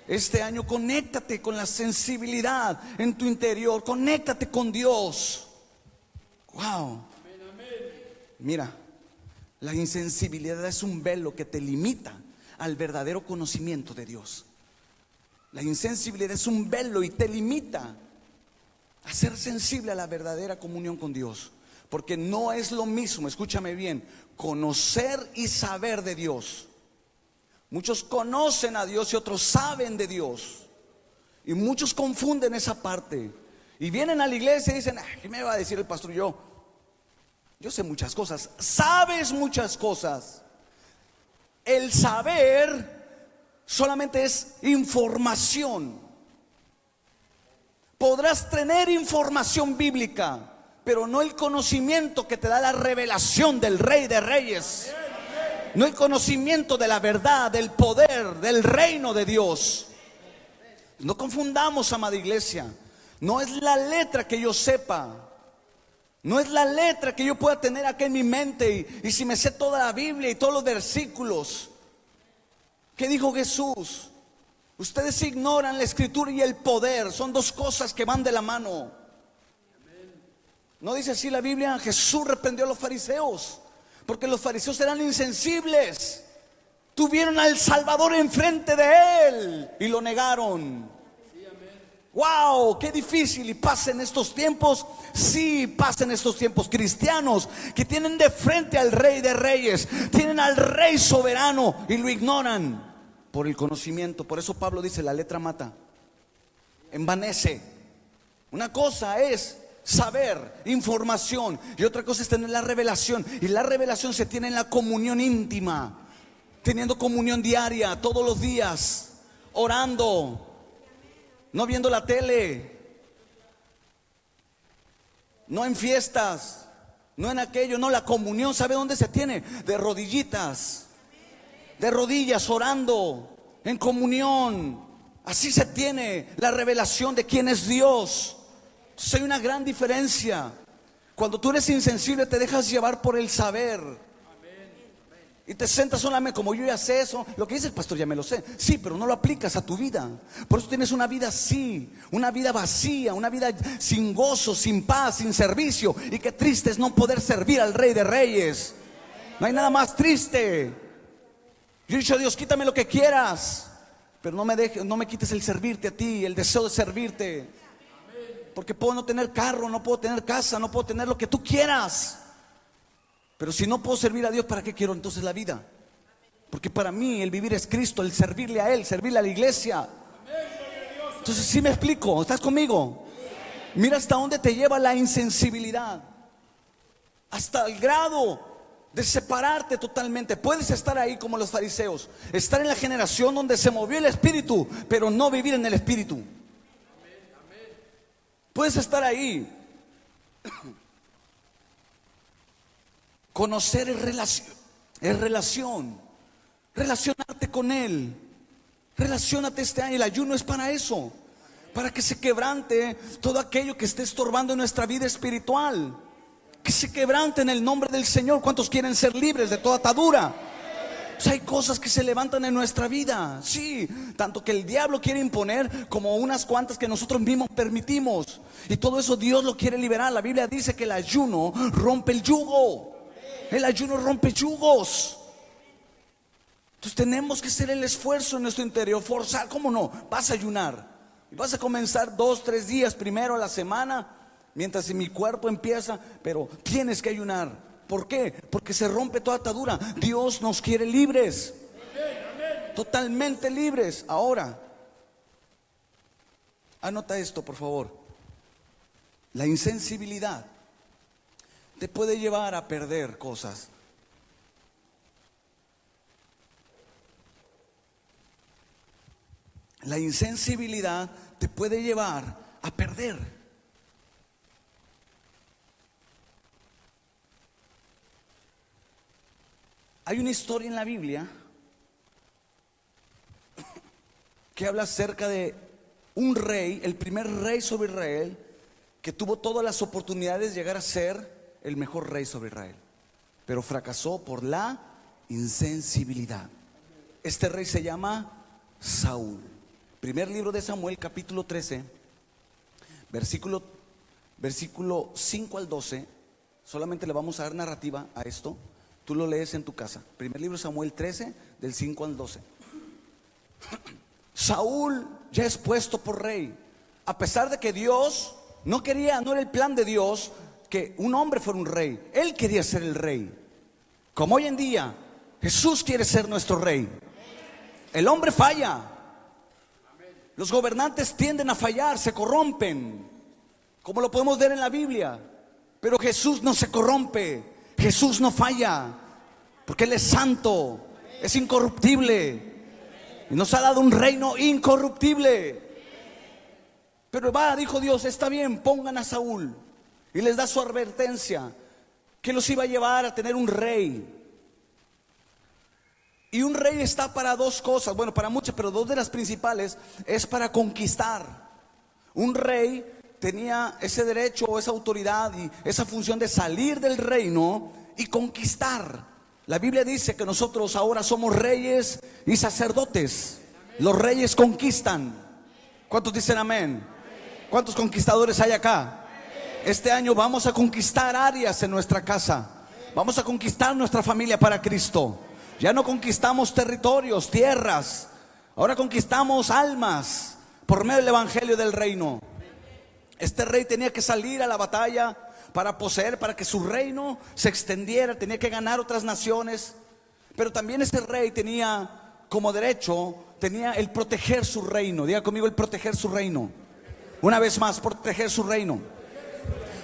Este año conéctate con la sensibilidad en tu interior, conéctate con Dios. Wow. Mira, la insensibilidad es un velo que te limita al verdadero conocimiento de Dios. La insensibilidad es un velo y te limita a ser sensible a la verdadera comunión con Dios. Porque no es lo mismo, escúchame bien, conocer y saber de Dios. Muchos conocen a Dios y otros saben de Dios. Y muchos confunden esa parte. Y vienen a la iglesia y dicen, ¿qué me va a decir el pastor? Yo sé muchas cosas. Sabes muchas cosas. El saber solamente es información. Podrás tener información bíblica, pero no el conocimiento que te da la revelación del Rey de Reyes. No el conocimiento de la verdad, del poder, del reino de Dios. No confundamos, amada iglesia. No es la letra que yo sepa, no es la letra que yo pueda tener acá en mi mente y si me sé toda la Biblia y todos los versículos. ¿Qué dijo Jesús? Ustedes ignoran la escritura y el poder. Son dos cosas que van de la mano. ¿No dice así la Biblia? Jesús reprendió a los fariseos porque los fariseos eran insensibles. Tuvieron al Salvador enfrente de él y lo negaron. Wow, qué difícil. Y pasa en estos tiempos. Sí, pasa en estos tiempos. Cristianos que tienen de frente al Rey de Reyes, tienen al Rey soberano y lo ignoran por el conocimiento. Por eso Pablo dice, la letra mata, envanece. Una cosa es saber, información, y otra cosa es tener la revelación. Y la revelación se tiene en la comunión íntima, teniendo comunión diaria, todos los días, orando, no viendo la tele, no en fiestas, no en aquello. No, la comunión, ¿sabe dónde se tiene? De rodillitas, de rodillas, orando, en comunión. Así se tiene la revelación de quién es Dios. Entonces hay una gran diferencia. Cuando tú eres insensible, te dejas llevar por el saber y te sentas solamente, como yo ya sé eso, lo que dice el pastor ya me lo sé. Sí, pero no lo aplicas a tu vida. Por eso tienes una vida así, una vida vacía, una vida sin gozo, sin paz, sin servicio. Y qué triste es no poder servir al Rey de Reyes. No hay nada más triste. Yo he dicho a Dios, quítame lo que quieras, pero no me quites el servirte a ti, el deseo de servirte. Porque puedo no tener carro, no puedo tener casa, no puedo tener lo que tú quieras, pero si no puedo servir a Dios, ¿para qué quiero entonces la vida? Porque para mí el vivir es Cristo, el servirle a Él, servirle a la iglesia. Entonces, ¿sí me explico? ¿Estás conmigo? Mira hasta dónde te lleva la insensibilidad. Hasta el grado de separarte totalmente. Puedes estar ahí como los fariseos, estar en la generación donde se movió el Espíritu, pero no vivir en el Espíritu. Puedes estar ahí. Conocer es relación. Relacionarte con Él. Relaciónate este año. El ayuno es para eso, para que se quebrante todo aquello que esté estorbando en nuestra vida espiritual. Que se quebrante en el nombre del Señor. ¿Cuántos quieren ser libres de toda atadura? Pues hay cosas que se levantan en nuestra vida, sí, tanto que el diablo quiere imponer como unas cuantas que nosotros mismos permitimos. Y todo eso Dios lo quiere liberar. La Biblia dice que el ayuno rompe el yugo. El ayuno rompe yugos. Entonces tenemos que hacer el esfuerzo en nuestro interior, forzar. ¿Cómo no? Vas a ayunar y vas a comenzar 2, 3 días primero a la semana, mientras mi cuerpo empieza, pero tienes que ayunar. ¿Por qué? Porque se rompe toda atadura. Dios nos quiere libres, totalmente libres. Ahora, anota esto, por favor. La insensibilidad te puede llevar a perder cosas. La insensibilidad te puede llevar a perder. Hay una historia en la Biblia que habla acerca de un rey, el primer rey sobre Israel, que tuvo todas las oportunidades de llegar a ser el mejor rey sobre Israel, pero fracasó por la insensibilidad. Este rey se llama Saúl. Primer libro de Samuel, capítulo 13, versículo 5 al 12. Solamente le vamos a dar narrativa a esto. Tú lo lees en tu casa. Primer libro de Samuel 13, del 5 al 12. Saúl ya es puesto por rey, a pesar de que Dios no quería, no era el plan de Dios que un hombre fuera un rey. Él quería ser el rey. Como hoy en día Jesús quiere ser nuestro rey. El hombre falla. Los gobernantes tienden a fallar, se corrompen, como lo podemos ver en la Biblia. Pero Jesús no se corrompe. Jesús no falla, porque Él es santo, es incorruptible, y nos ha dado un reino incorruptible. Pero dijo Dios, está bien, pongan a Saúl. Y les da su advertencia, que los iba a llevar a tener un rey. Y un rey está para dos cosas, bueno, para muchas, pero dos de las principales es para conquistar. Un rey tenía ese derecho o esa autoridad y esa función de salir del reino y conquistar. La Biblia dice que nosotros ahora somos reyes y sacerdotes. Los reyes conquistan. ¿Cuántos dicen amén? ¿Cuántos conquistadores hay acá? Este año vamos a conquistar áreas en nuestra casa. Vamos a conquistar nuestra familia para Cristo. Ya no conquistamos territorios, tierras. Ahora conquistamos almas por medio del evangelio del reino. Este rey tenía que salir a la batalla para poseer, para que su reino se extendiera. Tenía que ganar otras naciones. Pero también ese rey tenía como derecho, tenía el proteger su reino. Diga conmigo, el proteger su reino. Una vez más, proteger su reino.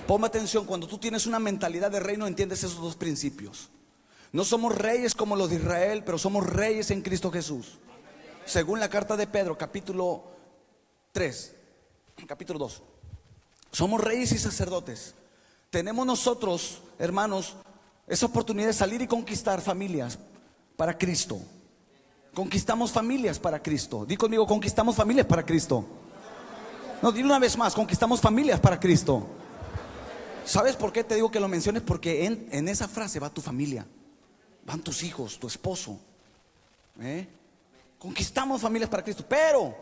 Ponme atención, cuando tú tienes una mentalidad de reino, entiendes esos dos principios. No somos reyes como los de Israel, pero somos reyes en Cristo Jesús. Según la carta de Pedro, capítulo 3, capítulo 2. Somos reyes y sacerdotes. Tenemos nosotros, hermanos, esa oportunidad de salir y conquistar familias para Cristo. Conquistamos familias para Cristo. Di conmigo, conquistamos familias para Cristo. No, dile una vez más, conquistamos familias para Cristo. ¿Sabes por qué te digo que lo menciones? Porque en esa frase va tu familia, van tus hijos, tu esposo. Conquistamos familias para Cristo, pero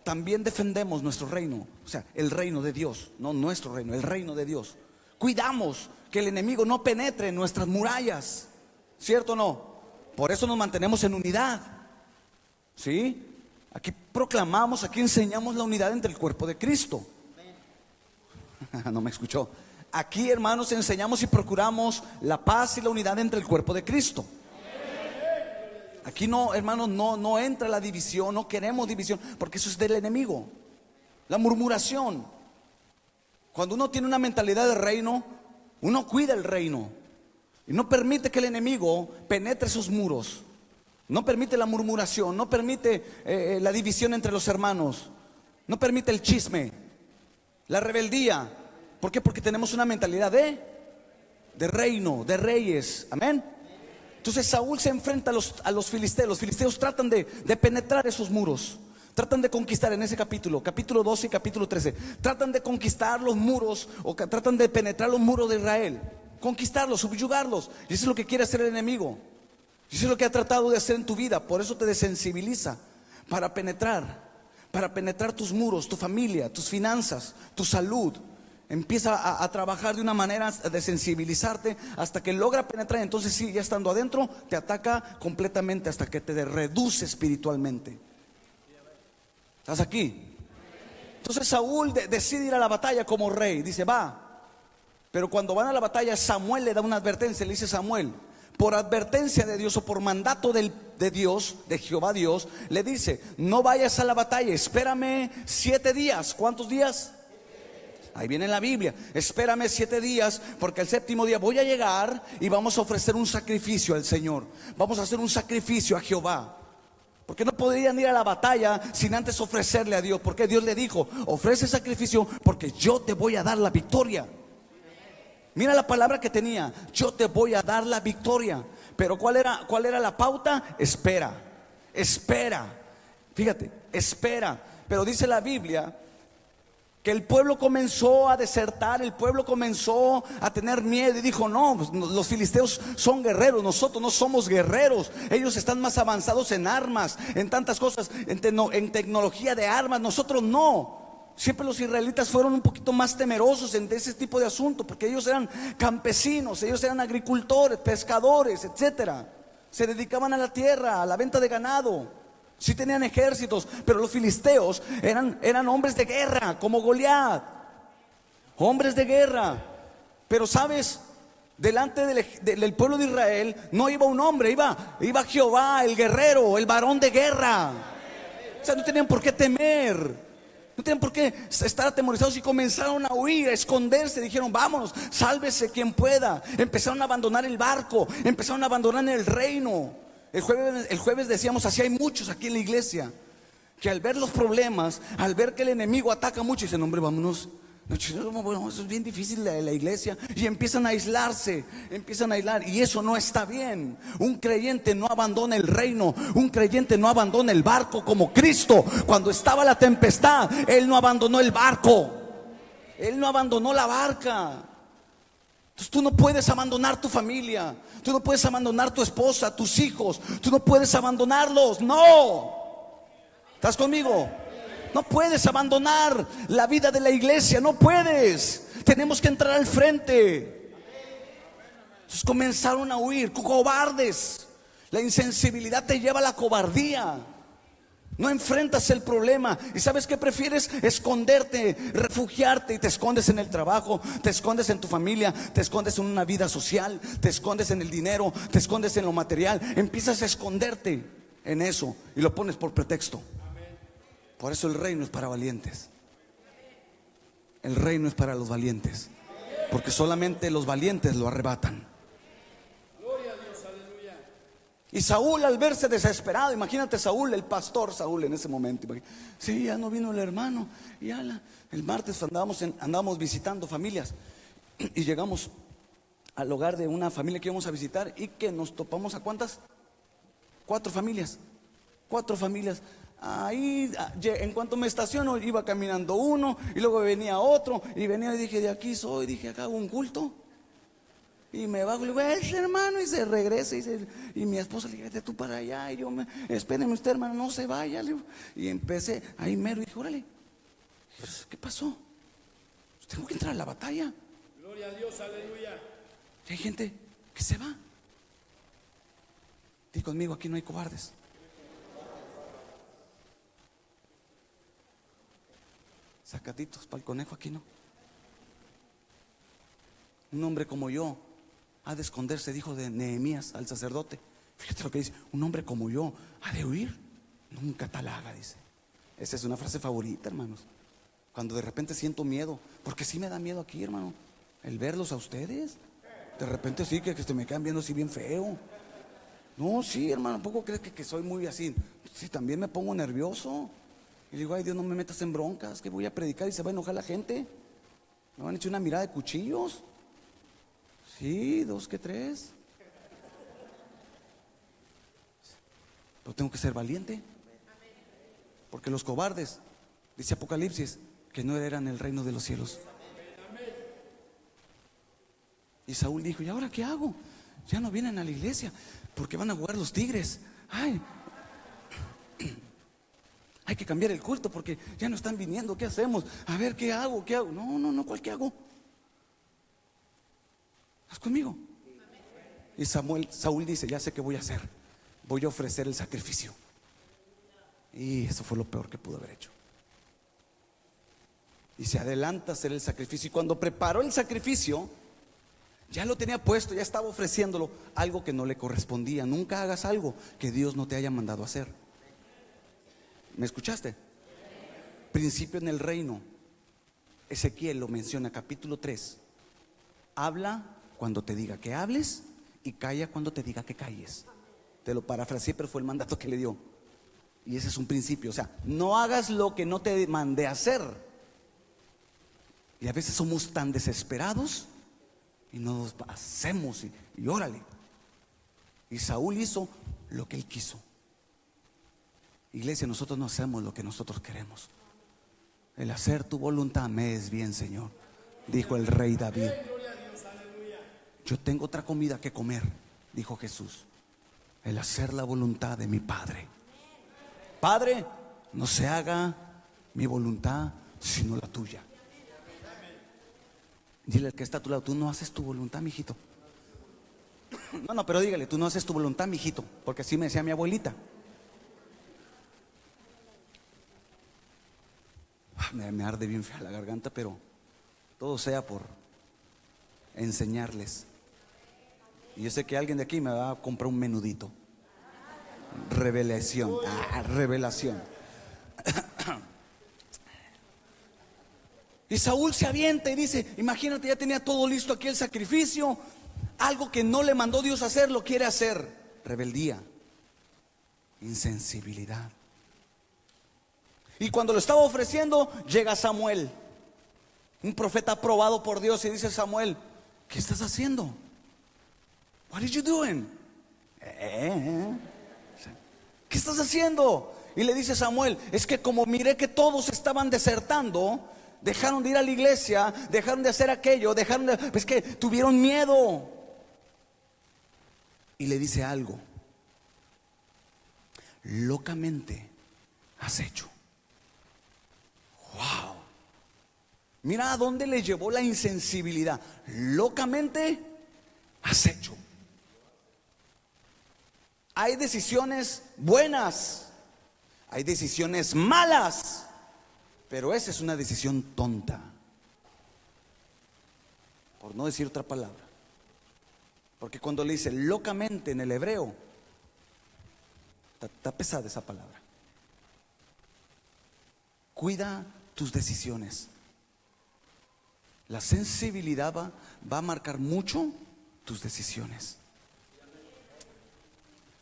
también defendemos nuestro reino. O sea, el reino de Dios, no nuestro reino, el reino de Dios. Cuidamos que el enemigo no penetre en nuestras murallas. ¿Cierto o no? Por eso nos mantenemos en unidad. ¿Sí? Aquí proclamamos, aquí enseñamos la unidad entre el cuerpo de Cristo. No me escuchó. Aquí, hermanos, enseñamos y procuramos la paz y la unidad entre el cuerpo de Cristo. Aquí no, hermanos, no entra la división, no queremos división, porque eso es del enemigo. La murmuración. Cuando uno tiene una mentalidad de reino, uno cuida el reino y no permite que el enemigo penetre sus muros. No permite la murmuración, no permite la división entre los hermanos, no permite el chisme, la rebeldía. ¿Por qué? Porque tenemos una mentalidad de reino, de reyes. Amén. Entonces Saúl se enfrenta a los filisteos. Los filisteos tratan de penetrar esos muros. Tratan de conquistar en ese capítulo 12 y capítulo 13. Tratan de conquistar los muros, o tratan de penetrar los muros de Israel. Conquistarlos, subyugarlos. Y eso es lo que quiere hacer el enemigo. Y eso es lo que ha tratado de hacer en tu vida. Por eso te desensibiliza para penetrar tus muros, tu familia, tus finanzas, tu salud. Empieza a trabajar de una manera de sensibilizarte hasta que logra penetrar. Entonces sí, ya estando adentro, te ataca completamente hasta que te reduce espiritualmente. ¿Estás aquí? Entonces Saúl decide ir a la batalla como rey. Dice, va. Pero cuando van a la batalla, Samuel le da una advertencia. Le dice, Samuel, por advertencia de Dios o por mandato de Dios, de Jehová Dios, le dice, no vayas a la batalla, espérame 7 días. ¿Cuántos días? Ahí viene en la Biblia, espérame 7 días, porque el 7º día voy a llegar y vamos a ofrecer un sacrificio al Señor. Vamos a hacer un sacrificio a Jehová. Porque no podrían ir a la batalla sin antes ofrecerle a Dios. Porque Dios le dijo, ofrece sacrificio porque yo te voy a dar la victoria. Mira la palabra que tenía, yo te voy a dar la victoria. Pero ¿cuál era la pauta? Espera. Fíjate, espera. Pero dice la Biblia que el pueblo comenzó a desertar, el pueblo comenzó a tener miedo y dijo, no, los filisteos son guerreros, nosotros no somos guerreros. Ellos están más avanzados en armas, en tantas cosas, en tecnología de armas, nosotros no. Siempre los israelitas fueron un poquito más temerosos en ese tipo de asuntos, porque ellos eran campesinos, ellos eran agricultores, pescadores, etcétera. Se dedicaban a la tierra, a la venta de ganado. Sí tenían ejércitos, pero los filisteos eran hombres de guerra, como Goliat. Hombres de guerra. Pero sabes, delante del pueblo de Israel no iba un hombre, iba Jehová, el guerrero, el varón de guerra. O sea, no tenían por qué temer. No tenían por qué estar atemorizados y comenzaron a huir, a esconderse. Dijeron, vámonos, sálvese quien pueda. Empezaron a abandonar el barco, empezaron a abandonar el reino. El jueves decíamos, así hay muchos aquí en la iglesia, que al ver los problemas, al ver que el enemigo ataca mucho, dicen, hombre, vámonos. Bueno, eso es bien difícil la iglesia. Y empiezan a aislarse, y eso no está bien. Un creyente no abandona el reino, un creyente no abandona el barco como Cristo. Cuando estaba la tempestad, Él no abandonó el barco, Él no abandonó la barca. Entonces tú no puedes abandonar tu familia, tú no puedes abandonar tu esposa, tus hijos, tú no puedes abandonarlos, no. ¿Estás conmigo? No puedes abandonar la vida de la iglesia, no puedes. Tenemos que entrar al frente. Entonces comenzaron a huir, cobardes. La insensibilidad te lleva a la cobardía. No enfrentas el problema. ¿Y sabes qué prefieres? Esconderte, refugiarte. Y te escondes en el trabajo, te escondes en tu familia, te escondes en una vida social, te escondes en el dinero, te escondes en lo material. Empiezas a esconderte en eso y lo pones por pretexto. Por eso el reino es para valientes. El reino es para los valientes, porque solamente los valientes lo arrebatan. Y Saúl, al verse desesperado, imagínate Saúl, el pastor Saúl en ese momento. Sí, ya no vino el hermano. El martes andábamos visitando familias y llegamos al hogar de una familia que íbamos a visitar y que nos topamos a ¿cuántas? 4 familias. 4 familias. Ahí, en cuanto me estaciono, iba caminando uno y luego venía otro y venía y dije, de aquí soy, dije, acá hago un culto. Y me bajo y le digo, hermano, y se regresa. Y mi esposa le dice, vete tú para allá. Y yo, espéreme usted, hermano, no se vaya. Y empecé ahí mero y dije, órale, ¿qué pasó? Tengo que entrar a la batalla. Gloria a Dios, aleluya. Y hay gente que se va. Di conmigo, aquí no hay cobardes. Sacaditos para el conejo, aquí no. Un hombre como yo ha de esconderse, dijo de Nehemías al sacerdote. Fíjate lo que dice, un hombre como yo ha de huir, nunca tal haga, dice. Esa es una frase favorita, hermanos. Cuando de repente siento miedo, porque sí me da miedo aquí, hermano, el verlos a ustedes. De repente sí, que se me quedan viendo así bien feo. No, sí, hermano, ¿a poco crees que soy muy así? Sí, también me pongo nervioso. Y digo, ay Dios, no me metas en broncas, que voy a predicar y se va a enojar la gente. Me van a echar una mirada de cuchillos. Sí, 2 que 3. Pero tengo que ser valiente. Porque los cobardes, dice Apocalipsis, que no eran el reino de los cielos. Y Saúl dijo, ¿y ahora qué hago? Ya no vienen a la iglesia porque van a jugar los tigres. Ay, hay que cambiar el culto porque ya no están viniendo. ¿Qué hacemos? A ver, ¿qué hago? ¿Qué hago? No, ¿cuál qué hago? ¿Estás conmigo? Y Saúl dice, ya sé qué voy a hacer. Voy a ofrecer el sacrificio. Y eso fue lo peor que pudo haber hecho. Y se adelanta a hacer el sacrificio. Y cuando preparó el sacrificio, ya lo tenía puesto, ya estaba ofreciéndolo, algo que no le correspondía. Nunca hagas algo que Dios no te haya mandado a hacer. ¿Me escuchaste? Principio en el reino. Ezequiel lo menciona, capítulo 3. Habla cuando te diga que hables y calla cuando te diga que calles. Te lo parafraseé, pero fue el mandato que le dio. Y ese es un principio. O sea, no hagas lo que no te mandé a hacer. Y a veces somos tan desesperados y no nos hacemos y órale. Y Saúl hizo lo que él quiso. Iglesia, nosotros no hacemos lo que nosotros queremos. El hacer tu voluntad me es bien, Señor, dijo el rey David. Yo tengo otra comida que comer, dijo Jesús. El hacer la voluntad de mi Padre. Padre, no se haga mi voluntad sino la tuya. Dile al que está a tu lado, tú no haces tu voluntad, mijito. No, pero dígale, tú no haces tu voluntad, mijito, porque así me decía mi abuelita. Me arde bien fea la garganta, pero todo sea por enseñarles. Y yo sé que alguien de aquí me va a comprar un menudito. Revelación. Revelación. Y Saúl se avienta y dice, imagínate, ya tenía todo listo aquí el sacrificio. Algo que no le mandó Dios a hacer, lo quiere hacer. Rebeldía, insensibilidad. Y cuando lo estaba ofreciendo, llega Samuel, un profeta aprobado por Dios, y dice Samuel, ¿qué estás haciendo? What are you doing? ¿Qué estás haciendo? Y le dice Samuel, es que como miré que todos estaban desertando, dejaron de ir a la iglesia, dejaron de hacer aquello, es que tuvieron miedo. Y le dice algo, locamente has hecho. Wow. Mira a dónde le llevó la insensibilidad. Locamente has hecho. Hay decisiones buenas, hay decisiones malas, pero esa es una decisión tonta, por no decir otra palabra. Porque cuando le dice locamente en el hebreo, está pesada esa palabra. Cuida tus decisiones. La sensibilidad va a marcar mucho tus decisiones.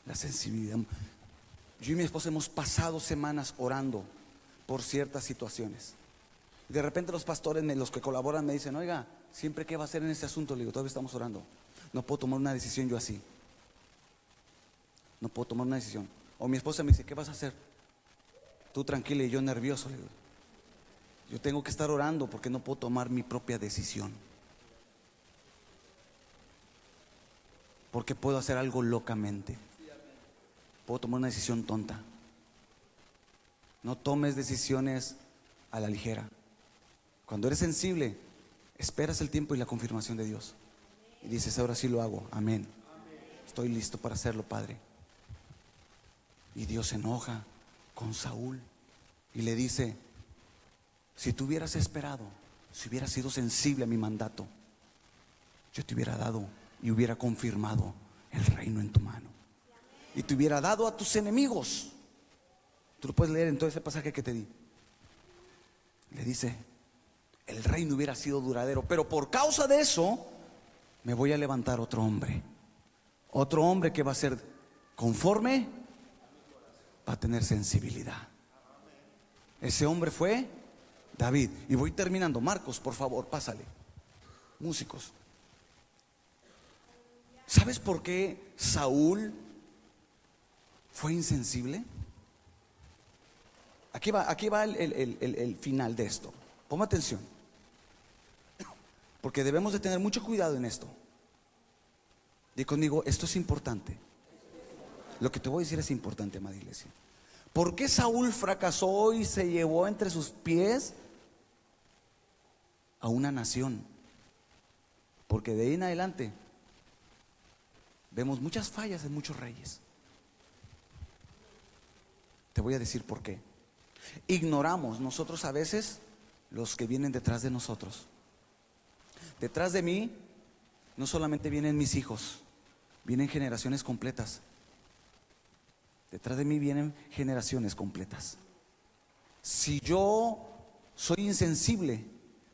La sensibilidad. Yo y mi esposa hemos pasado semanas orando por ciertas situaciones. De repente los pastores, los que colaboran, me dicen, oiga, siempre qué va a hacer en este asunto. Le digo, todavía estamos orando. No puedo tomar una decisión yo así. No puedo tomar una decisión. O mi esposa me dice, ¿qué vas a hacer? Tú tranquila y yo nervioso. Le digo, yo tengo que estar orando porque no puedo tomar mi propia decisión. Porque puedo hacer algo locamente. Puedo tomar una decisión tonta. No tomes decisiones a la ligera. Cuando eres sensible, esperas el tiempo y la confirmación de Dios. Y dices, ahora sí lo hago, amén. Estoy listo para hacerlo, Padre. Y Dios se enoja con Saúl y le dice, si tú hubieras esperado, si hubieras sido sensible a mi mandato, yo te hubiera dado y hubiera confirmado el reino en tu mano. Y te hubiera dado a tus enemigos. Tú lo puedes leer en todo ese pasaje que te di. Le dice, el reino hubiera sido duradero, pero por causa de eso me voy a levantar otro hombre que va a ser conforme, va a tener sensibilidad. Ese hombre fue David. Y voy terminando. Marcos, por favor, pásale. Músicos. ¿Sabes por qué Saúl fue insensible? Aquí va el final de esto. Ponme atención, porque debemos de tener mucho cuidado en esto. Di conmigo, esto es importante. Lo que te voy a decir es importante, amada iglesia. ¿Por qué Saúl fracasó y se llevó entre sus pies a una nación? Porque de ahí en adelante vemos muchas fallas en muchos reyes. Te voy a decir por qué. Ignoramos nosotros a veces los que vienen detrás de nosotros. Detrás de mí no solamente vienen mis hijos, vienen generaciones completas. Detrás de mí vienen generaciones completas. Si yo soy insensible,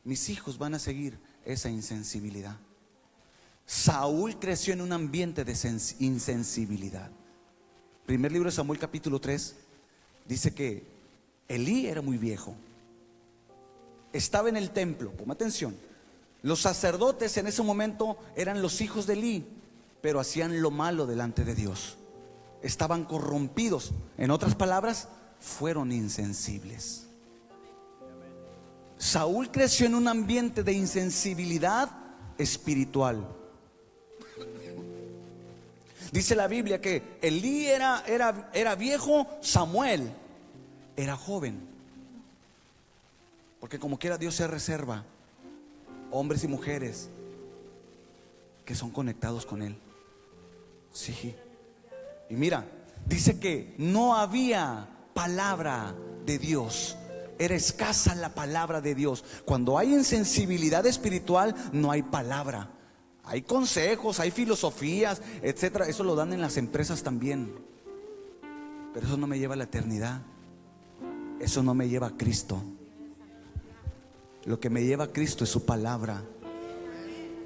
mis hijos van a seguir esa insensibilidad. Saúl creció en un ambiente de insensibilidad. Primer libro de Samuel, capítulo 3, dice que Elí era muy viejo. Estaba en el templo, ponme atención. Los sacerdotes en ese momento eran los hijos de Elí, pero hacían lo malo delante de Dios. Estaban corrompidos. En otras palabras, fueron insensibles. Saúl creció en un ambiente de insensibilidad espiritual. Dice la Biblia que Elí era viejo, Samuel era joven. Porque como quiera Dios se reserva hombres y mujeres que son conectados con Él. Sí. Y mira, dice que no había palabra de Dios. Era escasa la palabra de Dios. Cuando hay insensibilidad espiritual, no hay palabra. Hay consejos, hay filosofías, etcétera. Eso lo dan en las empresas también. Pero eso no me lleva a la eternidad. Eso no me lleva a Cristo. Lo que me lleva a Cristo es su palabra.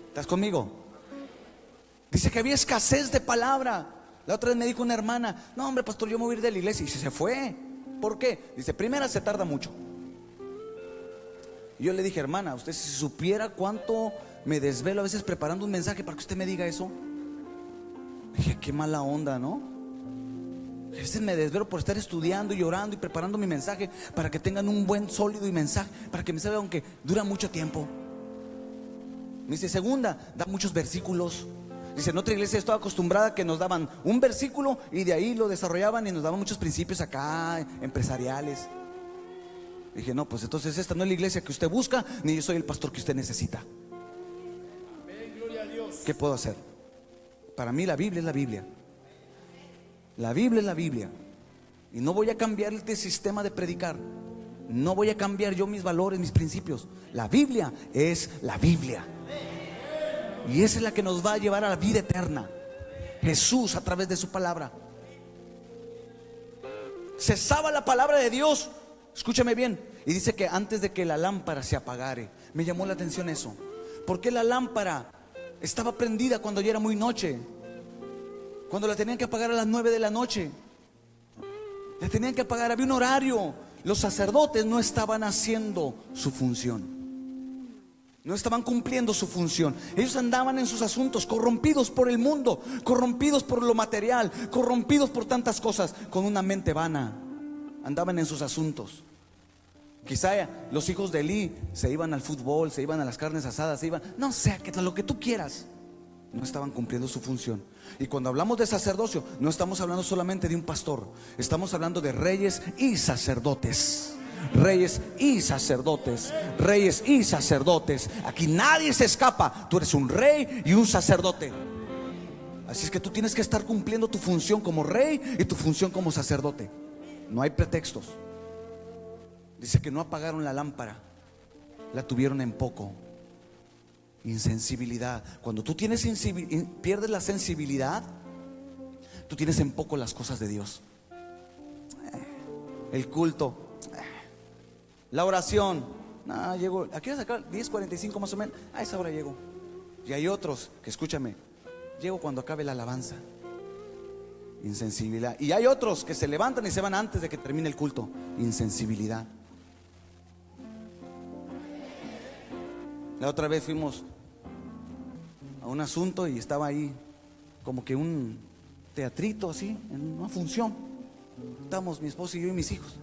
¿Estás conmigo? Dice que había escasez de palabra. La otra vez me dijo una hermana: no, hombre, pastor, yo me voy a ir de la iglesia. Y se fue. ¿Por qué? Dice, primera, se tarda mucho. Y yo le dije, hermana, usted si supiera cuánto me desvelo a veces preparando un mensaje para que usted me diga eso. Dije, qué mala onda, ¿no? A veces me desvelo por estar estudiando y orando y preparando mi mensaje para que tengan un buen sólido y mensaje, para que me salga aunque dura mucho tiempo. Me dice, segunda, da muchos versículos. Dice, en otra iglesia estaba acostumbrada que nos daban un versículo y de ahí lo desarrollaban y nos daban muchos principios acá empresariales. Dije, no, pues entonces esta no es la iglesia que usted busca, ni yo soy el pastor que usted necesita. Amén, gloria a Dios. ¿Qué puedo hacer? Para mí la Biblia es la Biblia. La Biblia es la Biblia. Y no voy a cambiar este sistema de predicar. No voy a cambiar yo mis valores, mis principios. La Biblia es la Biblia. Y esa es la que nos va a llevar a la vida eterna. Jesús a través de su palabra. Cesaba la palabra de Dios. Escúchame bien. Y dice que antes de que la lámpara se apagare. Me llamó la atención eso. ¿Por qué la lámpara estaba prendida cuando ya era muy noche? Cuando la tenían que apagar a las 9 de la noche. La tenían que apagar, había un horario. Los sacerdotes no estaban haciendo su función. No estaban cumpliendo su función. Ellos andaban en sus asuntos, corrompidos por el mundo, corrompidos por lo material, corrompidos por tantas cosas, con una mente vana. Andaban en sus asuntos. Quizá los hijos de Elí se iban al fútbol, se iban a las carnes asadas, se iban, no sé, lo que tú quieras. No estaban cumpliendo su función. Y cuando hablamos de sacerdocio, no estamos hablando solamente de un pastor. Estamos hablando de reyes y sacerdotes. Reyes y sacerdotes. Reyes y sacerdotes. Aquí nadie se escapa. Tú eres un rey y un sacerdote. Así es que tú tienes que estar cumpliendo tu función como rey y tu función como sacerdote. No hay pretextos. Dice que no apagaron la lámpara, la tuvieron en poco. Insensibilidad. Cuando tú pierdes la sensibilidad, tú tienes en poco las cosas de Dios. El culto, la oración, No, llego, ¿a qué hora sacar? 10:45 más o menos. A esa hora llego. Y hay otros que, escúchame, llego cuando acabe la alabanza. Insensibilidad. Y hay otros que se levantan y se van antes de que termine el culto. Insensibilidad. La otra vez fuimos a un asunto y estaba ahí como que un teatrito así, en una función. Estábamos mi esposo y yo y mis hijos.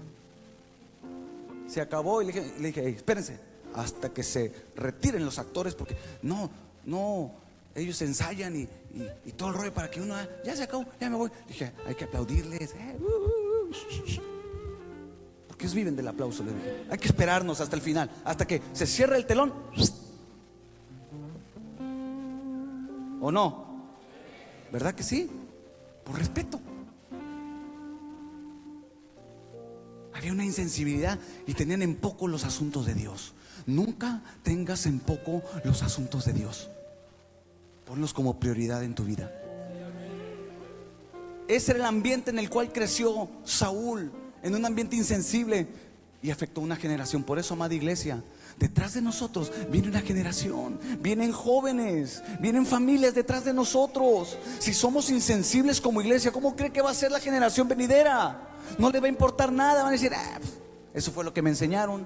Se acabó y le dije, hey, espérense hasta que se retiren los actores, porque no, ellos ensayan y todo el rollo para que uno, ya se acabó, ya me voy. Dije, hay que aplaudirles, porque ellos viven del aplauso. Le dije, hay que esperarnos hasta el final, hasta que se cierre el telón. ¿O no? ¿Verdad que sí? Por respeto. Había una insensibilidad y tenían en poco los asuntos de Dios. Nunca tengas en poco los asuntos de Dios. Ponlos como prioridad en tu vida. Ese era el ambiente en el cual creció Saúl, en un ambiente insensible, y afectó una generación. Por eso, amada iglesia, detrás de nosotros viene una generación, vienen jóvenes, vienen familias detrás de nosotros. Si somos insensibles como iglesia, ¿cómo cree que va a ser la generación venidera? No le va a importar nada, van a decir, eso fue lo que me enseñaron.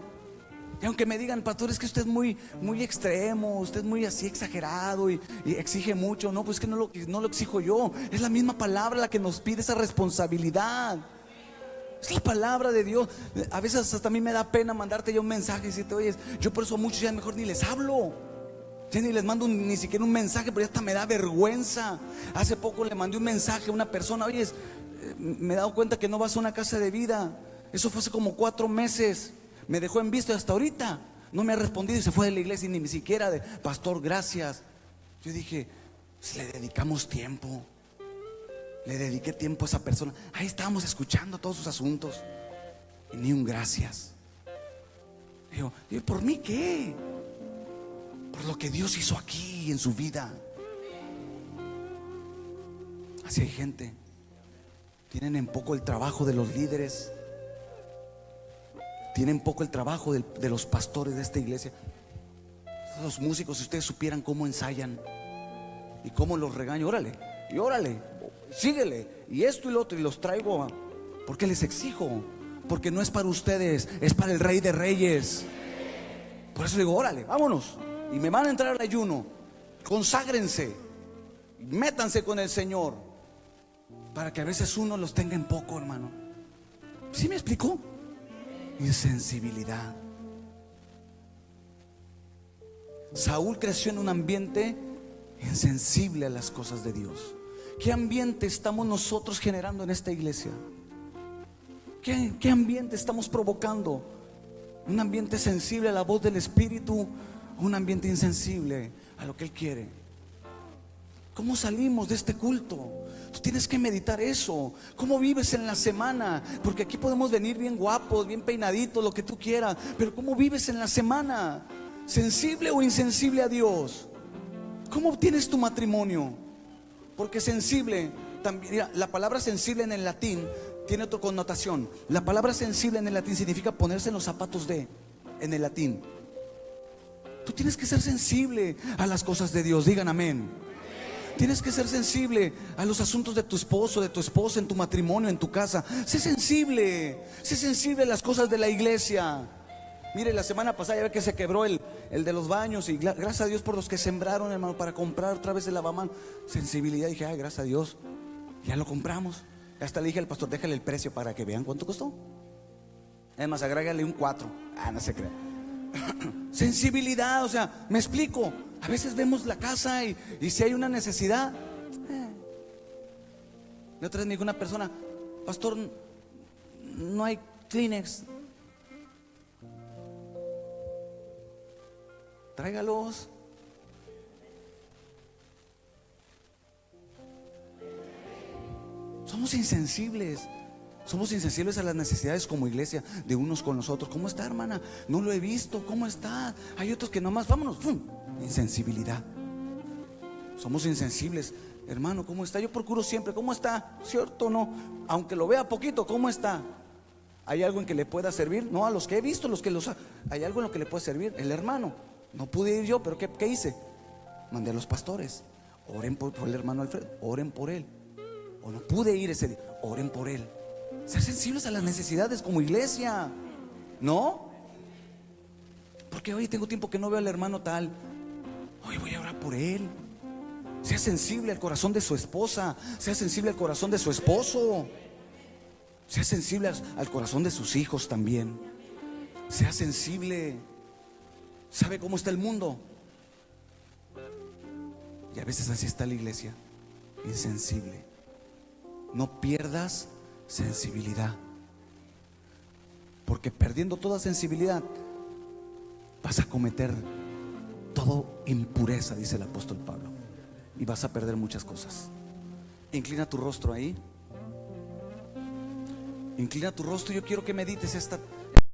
Y aunque me digan, pastor, es que usted es muy extremo, usted es muy así exagerado y exige mucho. No, pues es que no lo exijo yo. Es la misma palabra la que nos pide esa responsabilidad. Es la palabra de Dios. A veces hasta a mí me da pena mandarte ya un mensaje y decirte, oye, yo por eso a muchos ya mejor ni les hablo. Ya ni les mando ni siquiera un mensaje, pero ya hasta me da vergüenza. Hace poco le mandé un mensaje a una persona, oye, me he dado cuenta que no vas a una casa de vida. Eso fue hace como 4 meses. Me dejó en visto y hasta ahorita no me ha respondido y se fue de la iglesia y ni siquiera de, pastor, gracias. Yo dije, pues le dedicamos tiempo. Le dediqué tiempo a esa persona. Ahí estábamos escuchando todos sus asuntos y ni un gracias. Digo, ¿y por mí qué? Por lo que Dios hizo aquí en su vida. Así hay gente. Tienen en poco el trabajo de los líderes. Tienen poco el trabajo de los pastores de esta iglesia. Los músicos, si ustedes supieran cómo ensayan y cómo los regaño, órale, y órale, síguele, y esto y lo otro, y los traigo porque les exijo, porque no es para ustedes, es para el Rey de Reyes. Por eso digo, órale, vámonos. Y me van a entrar al ayuno. Conságrense, métanse con el Señor, para que a veces uno los tenga en poco, hermano. ¿Sí me explicó? Insensibilidad. Saúl creció en un ambiente insensible a las cosas de Dios. ¿Qué ambiente estamos nosotros generando en esta iglesia? ¿Qué ambiente estamos provocando? ¿Un ambiente sensible a la voz del Espíritu o un ambiente insensible a lo que Él quiere? ¿Cómo salimos de este culto? Tú tienes que meditar eso. ¿Cómo vives en la semana? Porque aquí podemos venir bien guapos, bien peinaditos, lo que tú quieras, pero ¿cómo vives en la semana? ¿Sensible o insensible a Dios? ¿Cómo obtienes tu matrimonio? Porque sensible, también, mira, la palabra sensible en el latín tiene otra connotación. La palabra sensible en el latín significa ponerse en los zapatos de, en el latín. Tú tienes que ser sensible a las cosas de Dios. Digan amén. Tienes que ser sensible a los asuntos de tu esposo, de tu esposa, en tu matrimonio, en tu casa. Sé sensible a las cosas de la iglesia. Mire, la semana pasada ya ve que se quebró el de los baños. Y gracias a Dios por los que sembraron, hermano, para comprar otra vez el lavamanos. Sensibilidad, dije, ay, gracias a Dios, ya lo compramos. Hasta le dije al pastor, déjale el precio para que vean cuánto costó. Además, agrégale un 4. No se crea. Sensibilidad, o sea, me explico. A veces vemos la casa y si hay una necesidad. La otra vez me dijo una persona, pastor, no hay Kleenex. Tráigalos. Somos insensibles. Somos insensibles a las necesidades como iglesia de unos con los otros. ¿Cómo está, hermana? No lo he visto. ¿Cómo está? Hay otros que nomás, vámonos. ¡Fum! Insensibilidad. Somos insensibles. Hermano, ¿cómo está? Yo procuro siempre, ¿cómo está? ¿Cierto o no? Aunque lo vea poquito, ¿cómo está? ¿Hay algo en que le pueda servir? No, a los que he visto, hay algo en lo que le puede servir. El hermano, no pude ir yo, pero ¿qué hice? Mandé a los pastores, oren por el hermano Alfredo, oren por él. O no pude ir ese día, oren por él. Ser sensibles a las necesidades como iglesia, ¿no? Porque hoy tengo tiempo que no veo al hermano tal, hoy voy a orar por él. Sea sensible al corazón de su esposa, sea sensible al corazón de su esposo, sea sensible al corazón de sus hijos también. Sea sensible. ¿Sabe cómo está el mundo? Y a veces así está la iglesia, insensible. No pierdas sensibilidad, porque perdiendo toda sensibilidad vas a cometer todo impureza, dice el apóstol Pablo, y vas a perder muchas cosas. Inclina tu rostro ahí. Inclina tu rostro. Yo quiero que medites esta